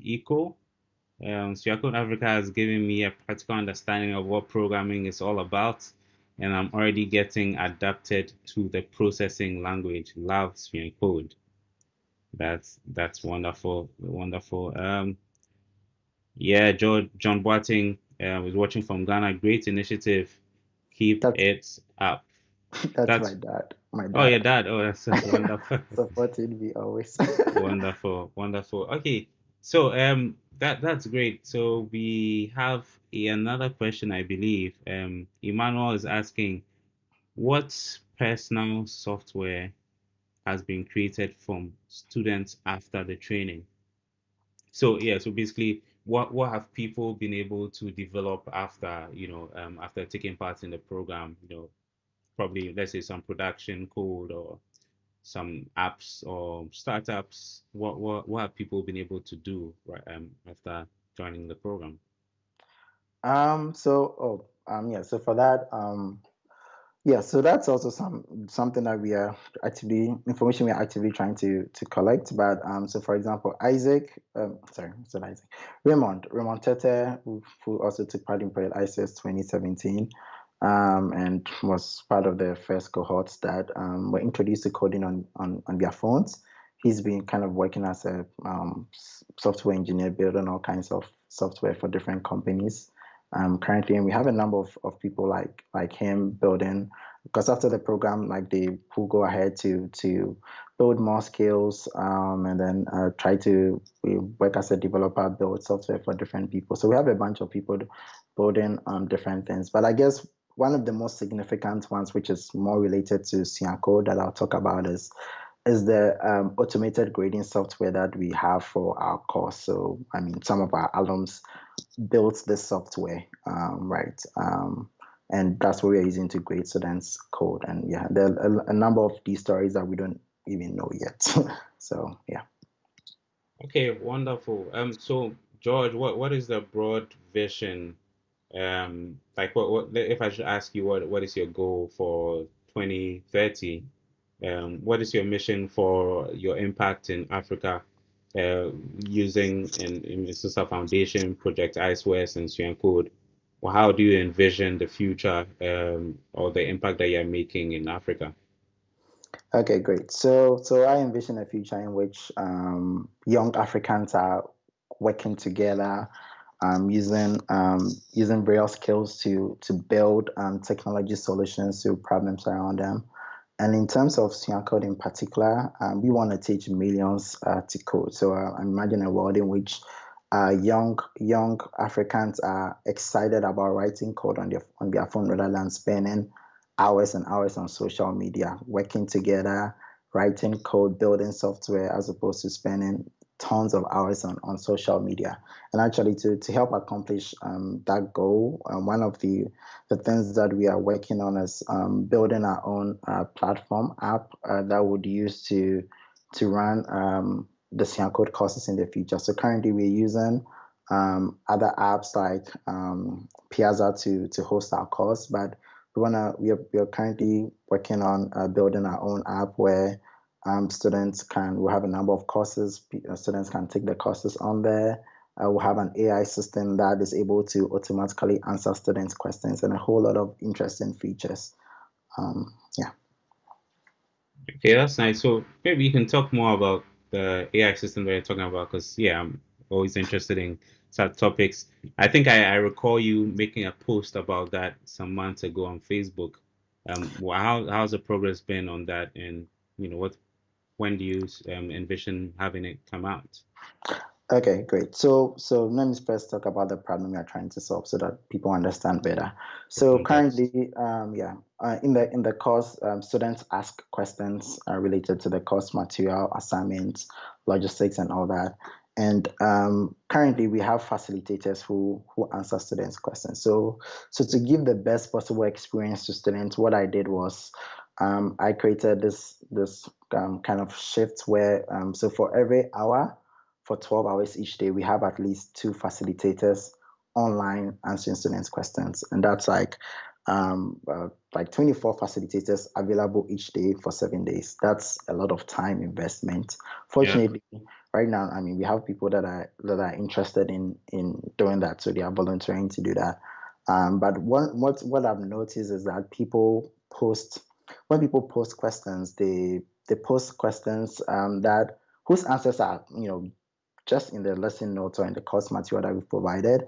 Eco. SuaCode Africa has given me a practical understanding of what programming is all about, and I'm already getting adapted to the processing language. Love SuaCode. That's wonderful, wonderful. Yeah, John Boateng was watching from Ghana. Great initiative. Keep That's it up. that's my That's dad. My Oh, your dad dad. Oh, that's wonderful. supported me always. Wonderful, wonderful. Okay, so that's great. So we have another question, I believe. Emmanuel is asking, what personal software has been created from students after the training? So yeah, so basically, what have people been able to develop after after taking part in the program? Probably let's say some production code or some apps or startups? What have people been able to do right after joining the program? So for that, yeah, so that's also something that we are actively information we are actively trying to collect. But so for example, Isaac, Raymond Tete, who also took part in Project ICS 2017, and was part of the first cohorts that were introduced to coding on their phones. He's been kind of working as a software engineer, building all kinds of software for different companies currently, and we have a number of people like him building, because after the program, like they will go ahead to build more skills, and then try to work as a developer, build software for different people. So we have a bunch of people building different things. But I guess one of the most significant ones, which is more related to SuaCode, that I'll talk about is the automated grading software that we have for our course. So, I mean, some of our alums built this software, right? And that's what we're using to grade students' code. And yeah, there are a number of these stories that we don't even know yet. So yeah. Okay, wonderful. So George, what is the broad vision? Like what if I should ask you what is your goal for 2030? What is your mission for your impact in Africa, using in Nsesa Foundation, Project IceWest, and SuaCode? Well, how do you envision the future, or the impact that you're making in Africa? Okay, great. So I envision a future in which young Africans are working together, using various skills to build technology solutions to problems around them. And in terms of SuaCode in particular, we want to teach millions to code. So I imagine a world in which young Africans are excited about writing code on their phone rather than spending hours and hours on social media, working together, writing code, building software, as opposed to spending tons of hours on social media. And actually, to help accomplish that goal, one of the things that we are working on is building our own platform app that would use to run the SuaCode courses in the future. So currently, we're using other apps like Piazza to host our course, but we are currently working on building our own app where we'll have a number of courses. Students can take the courses on there. We'll have an AI system that is able to automatically answer students' questions, and a whole lot of interesting features. Yeah. Okay, that's nice. So maybe you can talk more about the AI system that you're talking about, because yeah, I'm always interested in such topics. I think I recall you making a post about that some months ago on Facebook. How's the progress been on that, and what when do you envision having it come out? Okay, great. So let me first talk about the problem we are trying to solve so that people understand better. The So context. currently, in the course, students ask questions related to the course material, assignments, logistics, and all that. And currently, we have facilitators who answer students' questions. So to give the best possible experience to students, what I did was I created this kind of shift where so for every hour for 12 hours each day, we have at least two facilitators online answering students' questions. And that's like 24 facilitators available each day for 7 days. That's a lot of time investment. Yeah. Fortunately, right now, I mean, we have people that are interested in doing that, so they are volunteering to do that. But what I've noticed is that when people post questions, they post questions that whose answers are just in the lesson notes or in the course material that we've provided.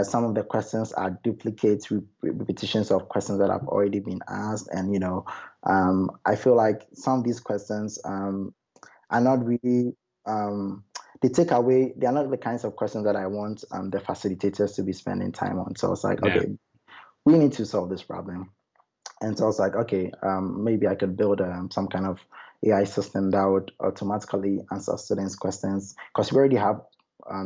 Some of the questions are duplicates, repetitions of questions that have already been asked, and I feel like some of these questions are not really. They take away. They are not the kinds of questions that I want the facilitators to be spending time on. So it's like, Yeah. okay, we need to solve this problem. And so I was like, okay, maybe I could build some kind of AI system that would automatically answer students' questions, because we already have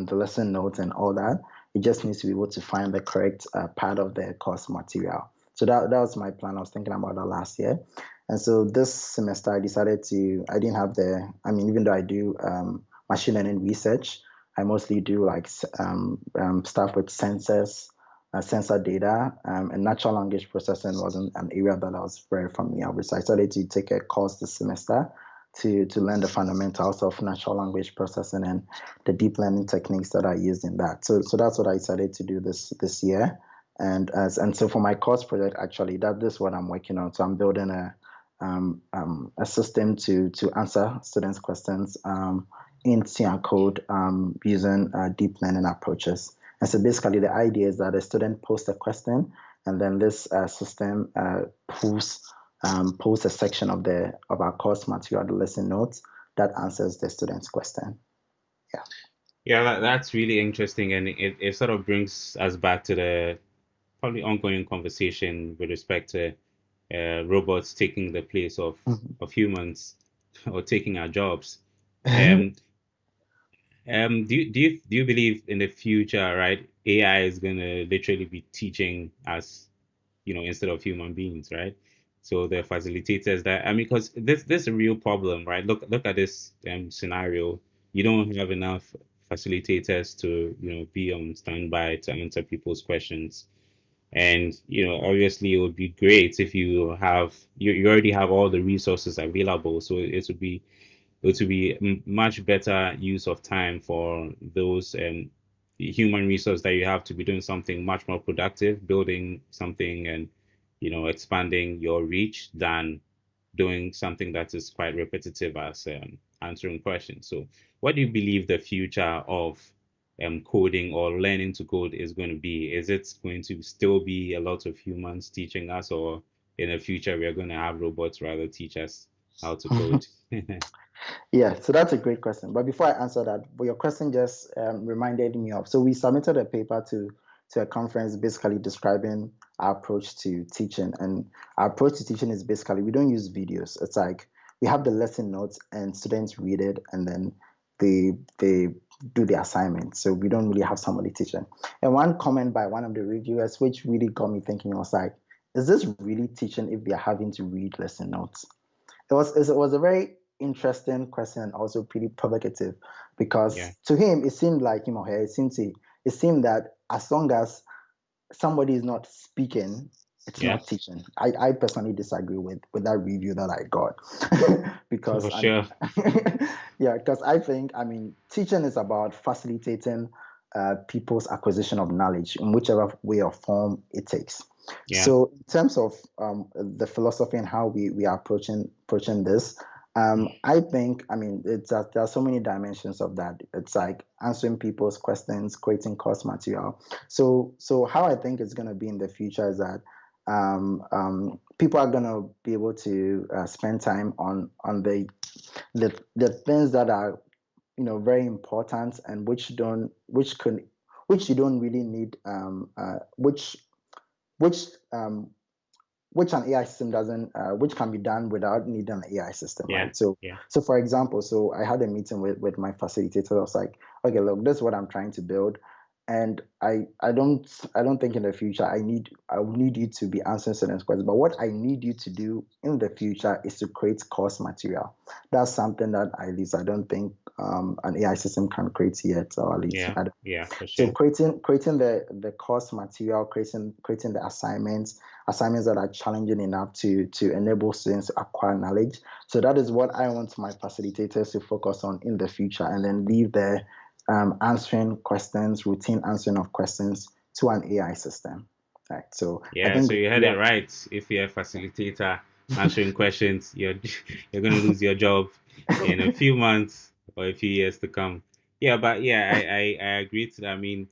the lesson notes and all that. It just needs to be able to find the correct part of the course material. So that was my plan. I was thinking about that last year. And so this semester, I didn't have even though I do machine learning research, I mostly do like stuff with sensors, sensor data, and natural language processing wasn't an area that I was very familiar with. So I started to take a course this semester to learn the fundamentals of natural language processing and the deep learning techniques that are used in that. So that's what I decided to do this year. And so for my course project, actually, that is what I'm working on. So I'm building a system to answer students' questions in SuaCode using deep learning approaches. And so basically, the idea is that a student posts a question, and then this system pulls a section of our course material, the lesson notes, that answers the student's question. Yeah. Yeah, that's really interesting, and it sort of brings us back to the probably ongoing conversation with respect to robots taking the place of humans or taking our jobs. Um, do you believe in the future, right? AI is gonna literally be teaching us, instead of human beings, right? So the facilitators that I mean, because this is a real problem, right? Look at this scenario. You don't have enough facilitators to be on standby to answer people's questions. And obviously it would be great if you already have all the resources available. So it would be much better use of time for those human resource that you have to be doing something much more productive, building something and expanding your reach than doing something that is quite repetitive as answering questions. So, what do you believe the future of coding or learning to code is going to be? Is it going to still be a lot of humans teaching us, or in the future we are going to have robots rather teach us how to code? Yeah, so that's a great question. But before I answer that, your question just reminded me of. So we submitted a paper to a conference basically describing our approach to teaching. And our approach to teaching is basically we don't use videos. It's like we have the lesson notes and students read it and then they do the assignment. So we don't really have somebody teaching. And one comment by one of the reviewers, which really got me thinking, was like, is this really teaching if they're having to read lesson notes? It was a very interesting question and also pretty provocative Yeah. because to him it seemed like him or her it seemed that as long as somebody is not speaking, it's Yeah. not teaching. I personally disagree with that review that I got because For sure. yeah, because I think teaching is about facilitating people's acquisition of knowledge in whichever way or form it takes. Yeah. So in terms of the philosophy and how we are approaching this, I think there are so many dimensions of that. It's like answering people's questions, creating course material. So how I think it's going to be in the future is that people are going to be able to spend time on the things that are very important and which you don't really need which which an AI system doesn't, which can be done without needing an AI system, Yeah. right? So, Yeah. so for example, so I had a meeting with my facilitator. I was like, okay, look, this is what I'm trying to build, and I don't think in the future I will need you to be answering certain questions. But what I need you to do in the future is to create course material. That's something that at least I don't think an AI system can create yet, or at least Yeah. I don't. Yeah. For So sure. creating the course material, creating the assignments that are challenging enough to enable students to acquire knowledge. So that is what I want my facilitators to focus on in the future, and then leave the answering questions, routine answering of questions to an AI system. Right. So I Yeah. think So you had yeah. it right. If you're a facilitator answering questions, you're you're gonna lose your job in a few months or a few years to come. Yeah, but yeah, I agree to that. I mean,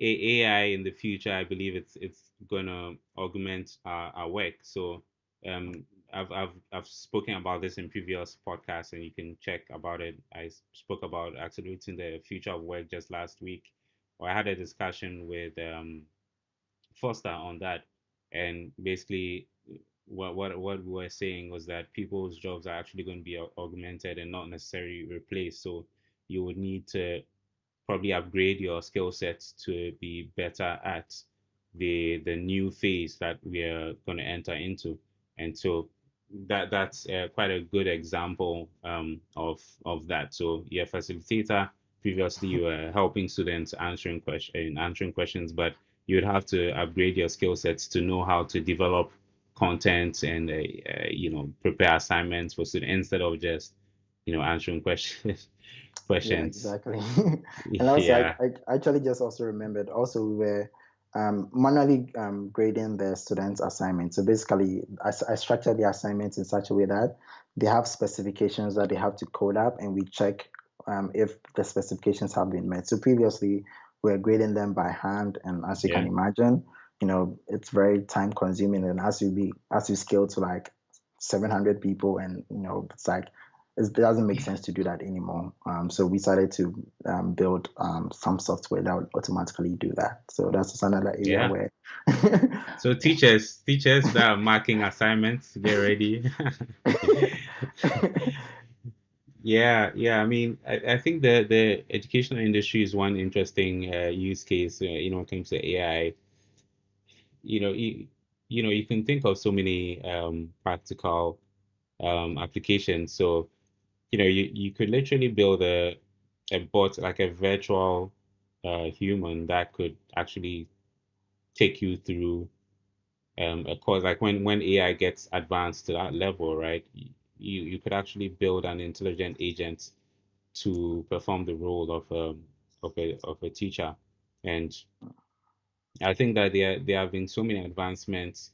AI in the future, I believe it's gonna augment our work. So um, I've spoken about this in previous podcasts, and you can check about it. I spoke about accelerating the future of work just last week, or I had a discussion with Foster on that, and basically what we were saying was that people's jobs are actually going to be augmented and not necessarily replaced. So you would need to probably upgrade your skill sets to be better at the new phase that we are going to enter into. And so that's quite a good example of that. So yeah, facilitator. Previously, you were helping students answering questions, but you'd have to upgrade your skill sets to know how to develop content and prepare assignments for students instead of just answering questions. Yeah, questions. exactly. And also, Yeah, I actually just also remembered also we were manually grading the students' assignments. So basically, I structured the assignments in such a way that they have specifications that they have to code up, and we check if the specifications have been met. So previously, we were grading them by hand, and as you can yeah, imagine, it's very time consuming. And as you scale to like 700 people, and it's like it doesn't make sense to do that anymore. So we started to build some software that would automatically do that. So that's just another area yeah. where, So teachers that are marking assignments, get ready. Yeah, yeah. I mean, I think the educational industry is one interesting use case. When it comes to AI, you know, you can think of so many practical applications. So, you could literally build a bot like a virtual human that could actually take you through a course. Like when AI gets advanced to that level, right? You could actually build an intelligent agent to perform the role of a teacher. And I think that there have been so many advancements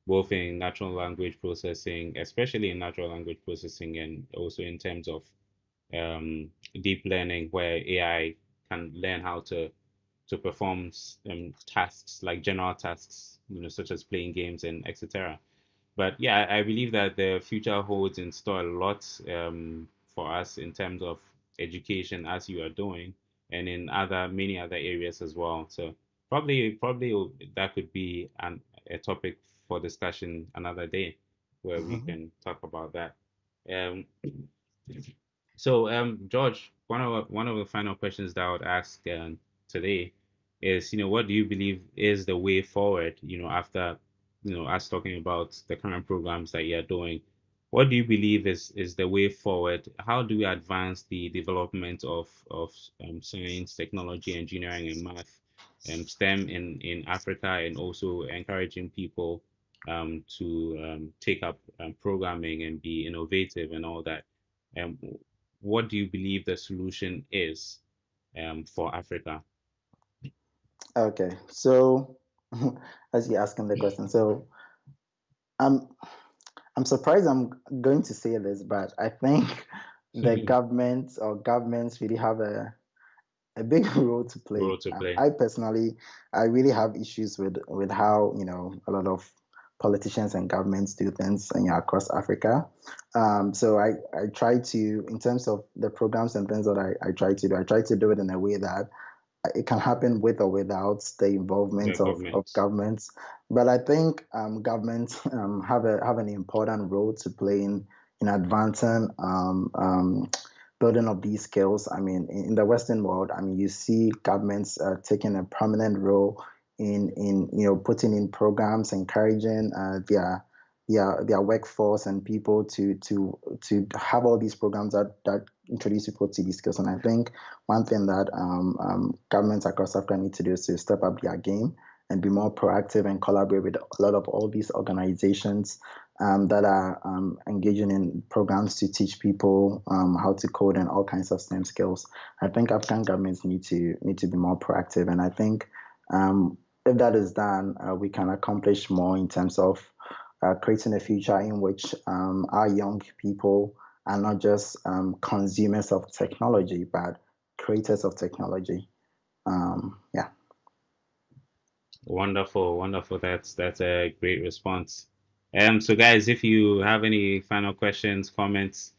both in natural language processing, especially in natural language processing, and also in terms of deep learning, where AI can learn how to perform tasks like general tasks, such as playing games and etc. But yeah, I believe that the future holds in store a lot for us in terms of education, as you are doing, and in many other areas as well. So probably that could be a topic for discussion another day, where we can talk about that. Um, so, George, one of the final questions that I would ask today is, what do you believe is the way forward? After us talking about the current programs that you're doing, what do you believe is the way forward? How do we advance the development of science, technology, engineering, and math, STEM in Africa, and also encouraging people to take up programming and be innovative and all that? Um, what do you believe the solution is for Africa? okay. So as you're asking the question, so I'm I'm surprised I'm going to say this, but I think the government or governments really have a big role to play. Role to play. I personally, I really have issues with how a lot of politicians and governments do things across Africa. So I try to, in terms of the programs and things that I try to do, I try to do it in a way that it can happen with or without the The involvement of government. governments. But I think governments have an important role to play in advancing building of these skills. I mean, in the Western world, I mean, you see governments taking a prominent role in putting in programs, encouraging their workforce and people to have all these programs that introduce people to these skills. And I think one thing that governments across Africa need to do is to step up their game and be more proactive and collaborate with a lot of all these organizations that are engaging in programs to teach people how to code and all kinds of STEM skills. I think African governments need to be more proactive, and I think if that is done, we can accomplish more in terms of creating a future in which our young people are not just consumers of technology, but creators of technology. Yeah. Wonderful, wonderful. That's a great response. So guys, if you have any final questions, comments,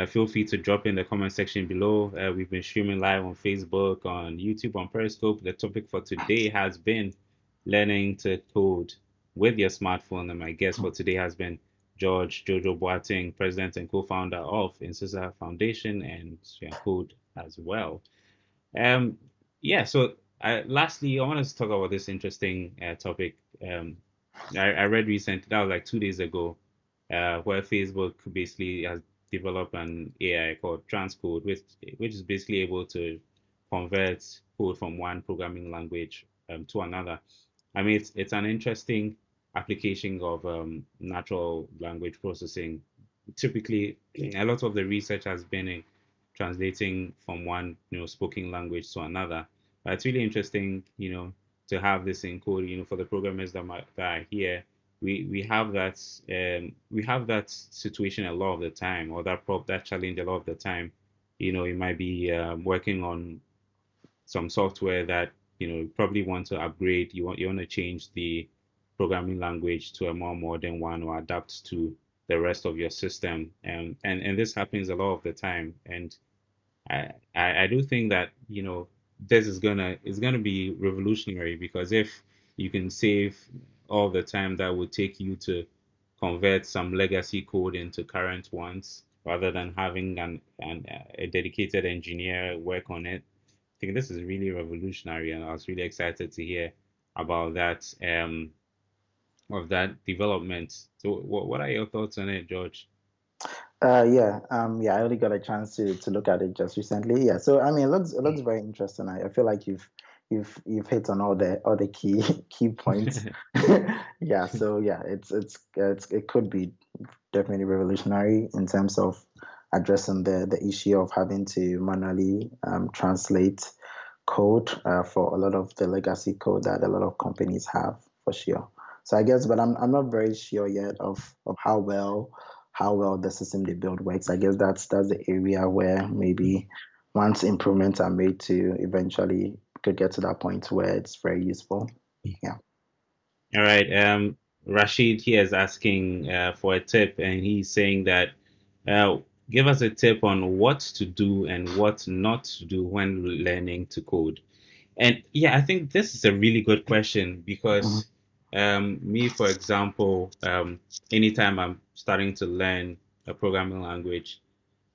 feel free to drop in the comment section below. We've been streaming live on Facebook, on YouTube, on Periscope. The topic for today has been learning to code with your smartphone, and my guest for today has been George Jojo Boateng, president and co-founder of Nsesa Foundation and SuaCode as well. Um, yeah, so lastly, I wanted to talk about this interesting topic. I read recently, that was like 2 days ago, where Facebook basically has developed an AI called transcode, which is basically able to convert code from one programming language to another. I mean, it's an interesting application of natural language processing. Typically, a lot of the research has been in translating from one spoken language to another. But it's really interesting, to have this in code. For the programmers that are here, we have that situation a lot of the time, or that challenge a lot of the time. You might be working on some software that you probably want to upgrade. You want to change the programming language to a more modern one or adapt to the rest of your system. And this happens a lot of the time. And I do think that this is gonna be revolutionary, because if you can save all the time that would take you to convert some legacy code into current ones, rather than having a dedicated engineer work on it. I think this is really revolutionary, and I was really excited to hear about that of that development. So, what are your thoughts on it, George? Yeah, I only got a chance to look at it just recently. Yeah, so I mean, it looks very interesting. I feel like you've hit on all the key key points. Yeah, so yeah, it could be definitely revolutionary in terms of addressing the issue of having to manually translate code for a lot of the legacy code that a lot of companies have, for sure. So I guess, but I'm not very sure yet of how well the system they build works. I guess that's the area where maybe once improvements are made to eventually could get to that point where it's very useful. Yeah. All right. Rashid here is asking for a tip, and he's saying that uh, give us a tip on what to do and what not to do when learning to code. And yeah, I think this is a really good question, Mhm. because me, for example, anytime I'm starting to learn a programming language,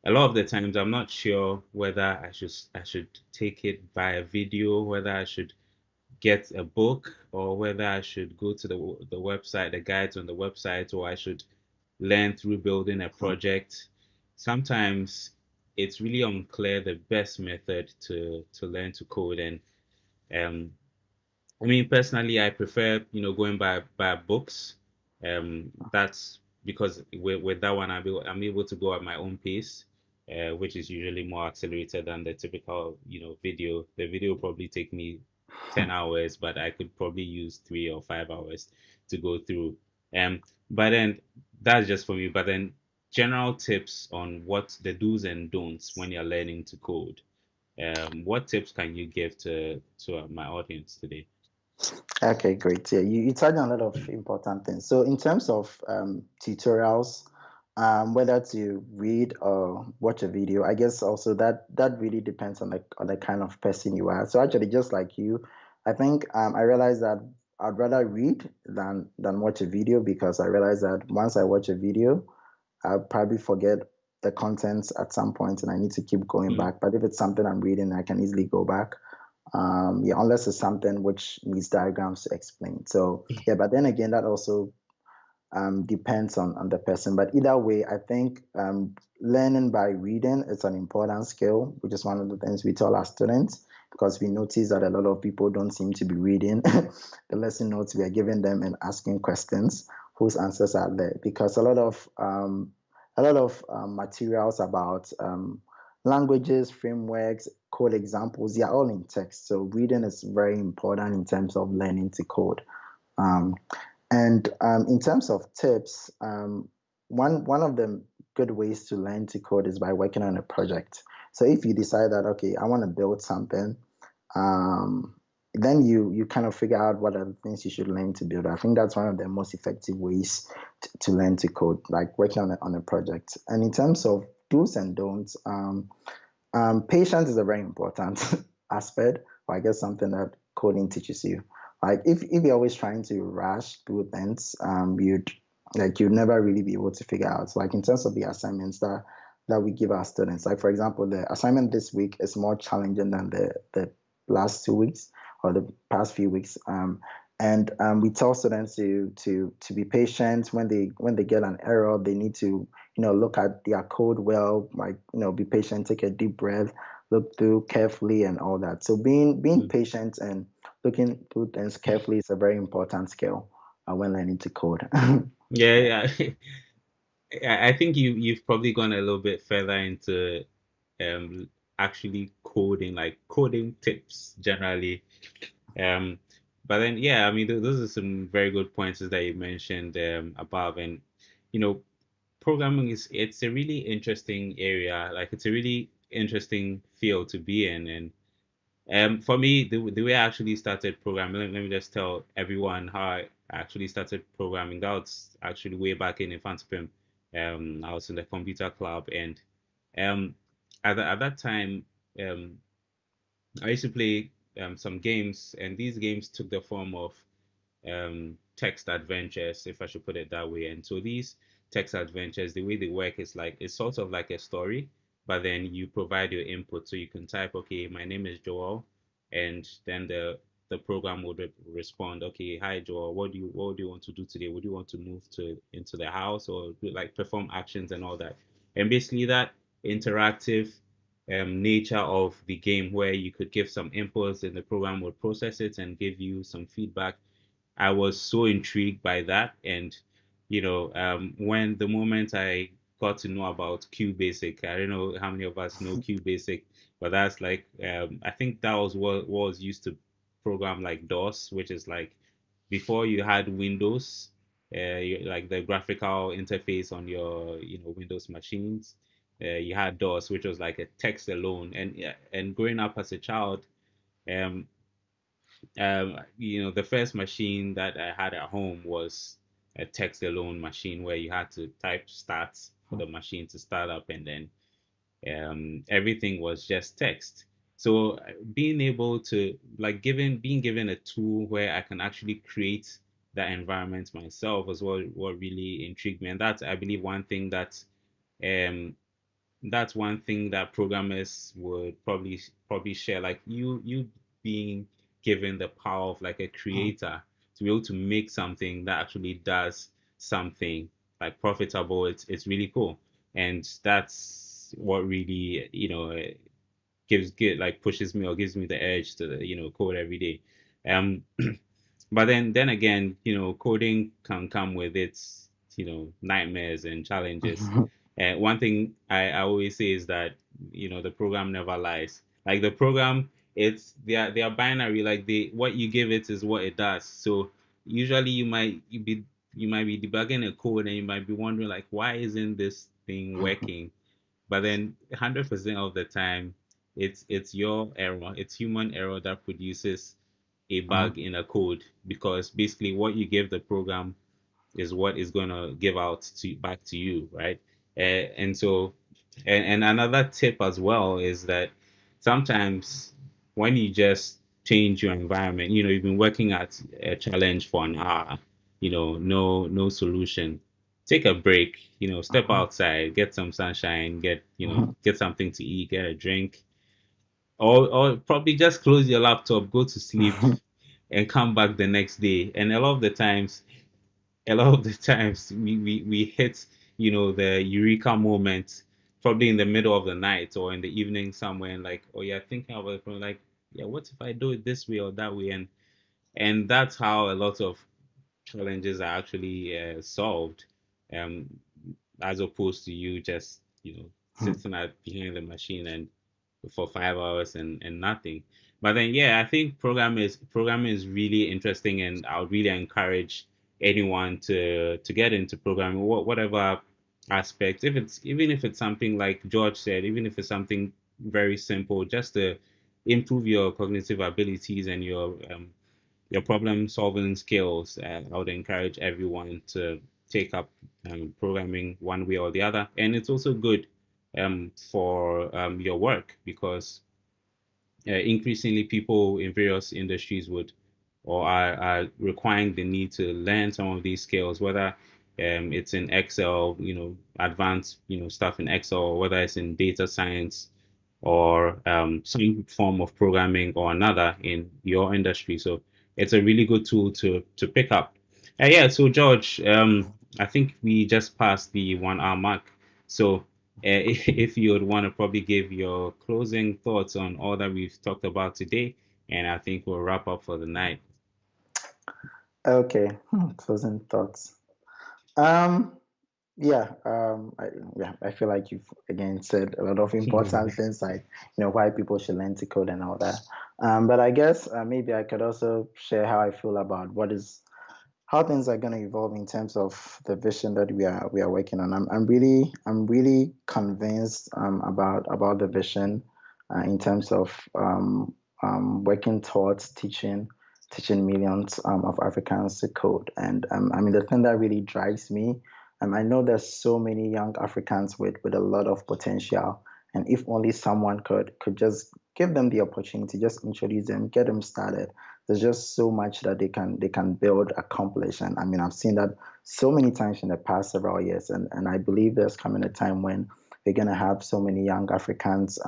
a lot of the times I'm not sure whether I should take it via video, whether I should get a book, or whether I should go to the website, the guides on the website, or I should learn through building a project. Sometimes it's really unclear the best method to learn to code. And um, I mean, personally, I prefer, going by books. That's because with that one, I'm able to go at my own pace, which is usually more accelerated than the typical, video. The video will probably take me 10 hours, but I could probably use 3 or 5 hours to go through. But then that's just for me. But then general tips on what the do's and don'ts when you're learning to code. What tips can you give to my audience today? Okay, great. Yeah, you touched on a lot of important things. So, in terms of tutorials, whether to read or watch a video, I guess also that really depends on the kind of person you are. So, actually, just like you, I think I realized that I'd rather read than watch a video, because I realized that once I watch a video, I'll probably forget the contents at some point, and I need to keep going Mm, back. But if it's something I'm reading, I can easily go back. Yeah, unless it's something which needs diagrams to explain. So yeah, but then again, that also depends on the person. But either way, I think learning by reading is an important skill, which is one of the things we tell our students, because we notice that a lot of people don't seem to be reading the lesson notes we are giving them and asking questions whose answers are there. Because a lot of materials about languages, frameworks, code examples, they are all in text. So reading is very important in terms of learning to code. Um, and in terms of tips, one of the good ways to learn to code is by working on a project. So if you decide that, okay, I want to build something, um, then you kind of figure out what are the things you should learn to build. I think that's one of the most effective ways to learn to code, like working on a project. And in terms of do's and don'ts, patience is a very important aspect, or I guess something that coding teaches you. Like if you're always trying to rush through things, you'd never really be able to figure out. So like in terms of the assignments that we give our students, like for example, the assignment this week is more challenging than the last 2 weeks or the past few weeks. And we tell students to be patient when they get an error. They need to look at their code well, like be patient, take a deep breath, look through carefully, and all that. So being Mm. patient and looking through things carefully is a very important skill when learning to code. Yeah, yeah. I think you've probably gone a little bit further into actually coding, like coding tips generally. Um, but then yeah, I mean those are some very good points that you mentioned above, and you know, programming is it's a really interesting area. Like it's a really interesting field to be in, and for me, the way I actually started programming, let me just tell everyone how I actually started programming. That was actually way back in Infantsipim. I was in the computer club, and um, at that time, um, I used to play some games, and these games took the form of text adventures, if I should put it that way. And so these text adventures, the way they work is like it's sort of like a story, but then you provide your input. So you can type, okay, my name is Joel, and then the program would respond, okay, hi Joel, what do you want to do today? Would you want to move to into the house or like perform actions and all that? And basically that interactive nature of the game where you could give some inputs and the program would process it and give you some feedback. I was so intrigued by that. And, when the moment I got to know about QBasic, I don't know how many of us know QBasic, but that's like, I think that was what was used to program like DOS, which is like before you had Windows, like the graphical interface on your, Windows machines. You had DOS, which was like a text alone. And yeah, and growing up as a child, um, the first machine that I had at home was a text alone machine where you had to type start for the machine to start up, and then everything was just text. So being able to being given a tool where I can actually create that environment myself was what really intrigued me, and that's I believe um, one thing that programmers would probably share, like you being given the power of like a creator to be able to make something that actually does something like profitable. It's really cool, and that's what really pushes me or gives me the edge to code every day. Um, but then again, coding can come with its nightmares and challenges. One thing I always say is that the program never lies. Like the program, they are binary. Like what you give it is what it does. So usually you might be debugging a code and you might be wondering like why isn't this thing working? But then 100% of the time, it's your error, it's human error that produces a bug in a code, because basically what you give the program is what is going to give out to back to you, right? And so, and another tip as well is that sometimes when you just change your environment, you've been working at a challenge for an hour, no solution. Take a break, step outside, get some sunshine, get something to eat, get a drink, or probably just close your laptop, go to sleep, and come back the next day. And a lot of the times we hit the eureka moment probably in the middle of the night or in the evening somewhere, and like, oh yeah, thinking about it from like, yeah, what if I do it this way or that way? And that's how a lot of challenges are actually solved, um as opposed to you just sitting at behind the machine and for 5 hours and nothing. But then yeah, I think programming is really interesting, and I would really encourage anyone to get into programming, whatever aspect. If it's even if it's something like George said, even if it's something very simple, just to improve your cognitive abilities and your problem solving skills, I would encourage everyone to take up programming one way or the other. And it's also good for your work, because increasingly people in various industries would or are requiring the need to learn some of these skills, whether it's in Excel, advanced, stuff in Excel, or whether it's in data science or some form of programming or another in your industry. So it's a really good tool to pick up. Yeah, so George, I think we just passed the 1 hour mark. So if you would want to probably give your closing thoughts on all that we've talked about today, and I think we'll wrap up for the night. Okay, closing thoughts. Um, yeah, I feel like you've again said a lot of important things, like why people should learn to code and all that. But I guess maybe I could also share how I feel about how things are going to evolve in terms of the vision that we are working on. I'm really convinced about the vision in terms of working towards teaching millions of Africans to code. And I mean, the thing that really drives me, I know there's so many young Africans with a lot of potential, and if only someone could just give them the opportunity, just introduce them, get them started. There's just so much that they can build, accomplish. And I mean, I've seen that so many times in the past several years, and I believe there's coming a time when we're gonna have so many young Africans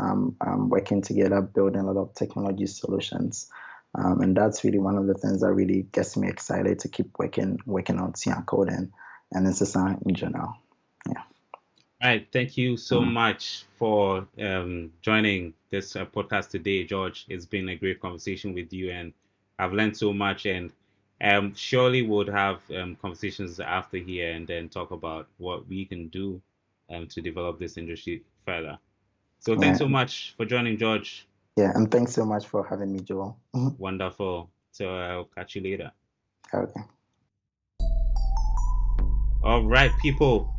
working together, building a lot of technology solutions. And that's really one of the things that really gets me excited to keep working on SuaCode and Nsesa in general. Yeah. All right, thank you so Mm. much for joining this podcast today, George. It's been a great conversation with you, and I've learned so much. And surely we'll have conversations after here, and then talk about what we can do to develop this industry further. So thanks Yeah. so much for joining, George. Yeah. And thanks so much for having me, Joel. Wonderful. So I'll catch you later. Okay. All right, people.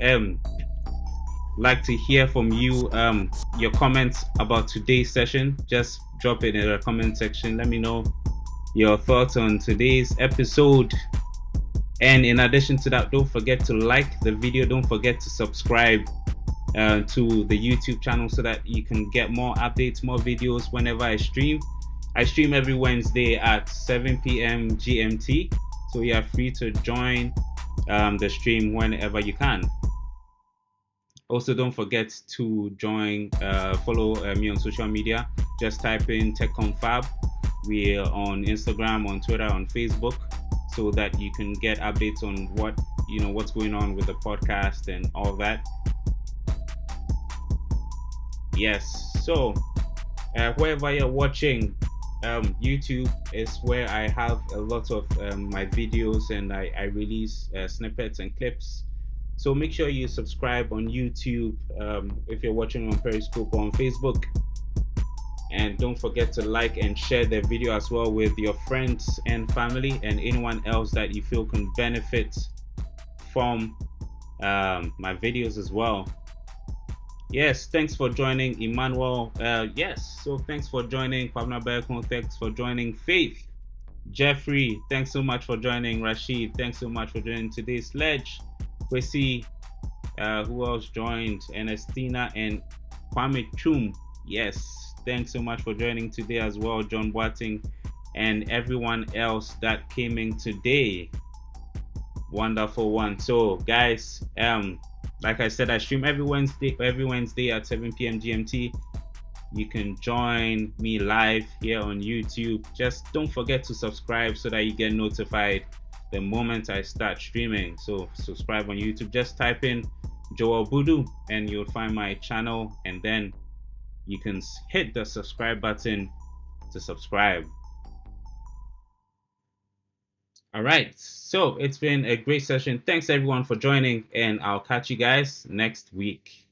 Like to hear from you. Your comments about today's session. Just drop it in the comment section. Let me know your thoughts on today's episode. And in addition to that, don't forget to like the video. Don't forget to subscribe to the YouTube channel so that you can get more updates, more videos whenever I stream. I stream every Wednesday at 7 p.m. GMT. So you are free to join the stream whenever you can. Also, don't forget to follow me on social media. Just type in TechConfab. We're on Instagram, on Twitter, on Facebook, so that you can get updates on what's going on with the podcast and all that. Yes. So, wherever you're watching, YouTube is where I have a lot of my videos, and I release snippets and clips. So make sure you subscribe on YouTube if you're watching on Periscope or on Facebook. And don't forget to like and share the video as well with your friends and family and anyone else that you feel can benefit from my videos as well. Yes, thanks for joining, Emmanuel. Yes, so thanks for joining, Pabna Berkon. Thanks for joining, Faith. Jeffrey, thanks so much for joining. Rashid, thanks so much for joining today's Sledge. We see who else joined? Ernestina and Kwame Chum. Yes, thanks so much for joining today as well, John Boateng, and everyone else that came in today. Wonderful one. So, guys, like I said, I stream every Wednesday at 7 p.m. GMT. You can join me live here on YouTube. Just don't forget to subscribe so that you get notified the moment I start streaming. So subscribe on YouTube. Just type in Joel Budu and you'll find my channel, and then you can hit the subscribe button to subscribe. All right. So it's been a great session. Thanks everyone for joining, and I'll catch you guys next week.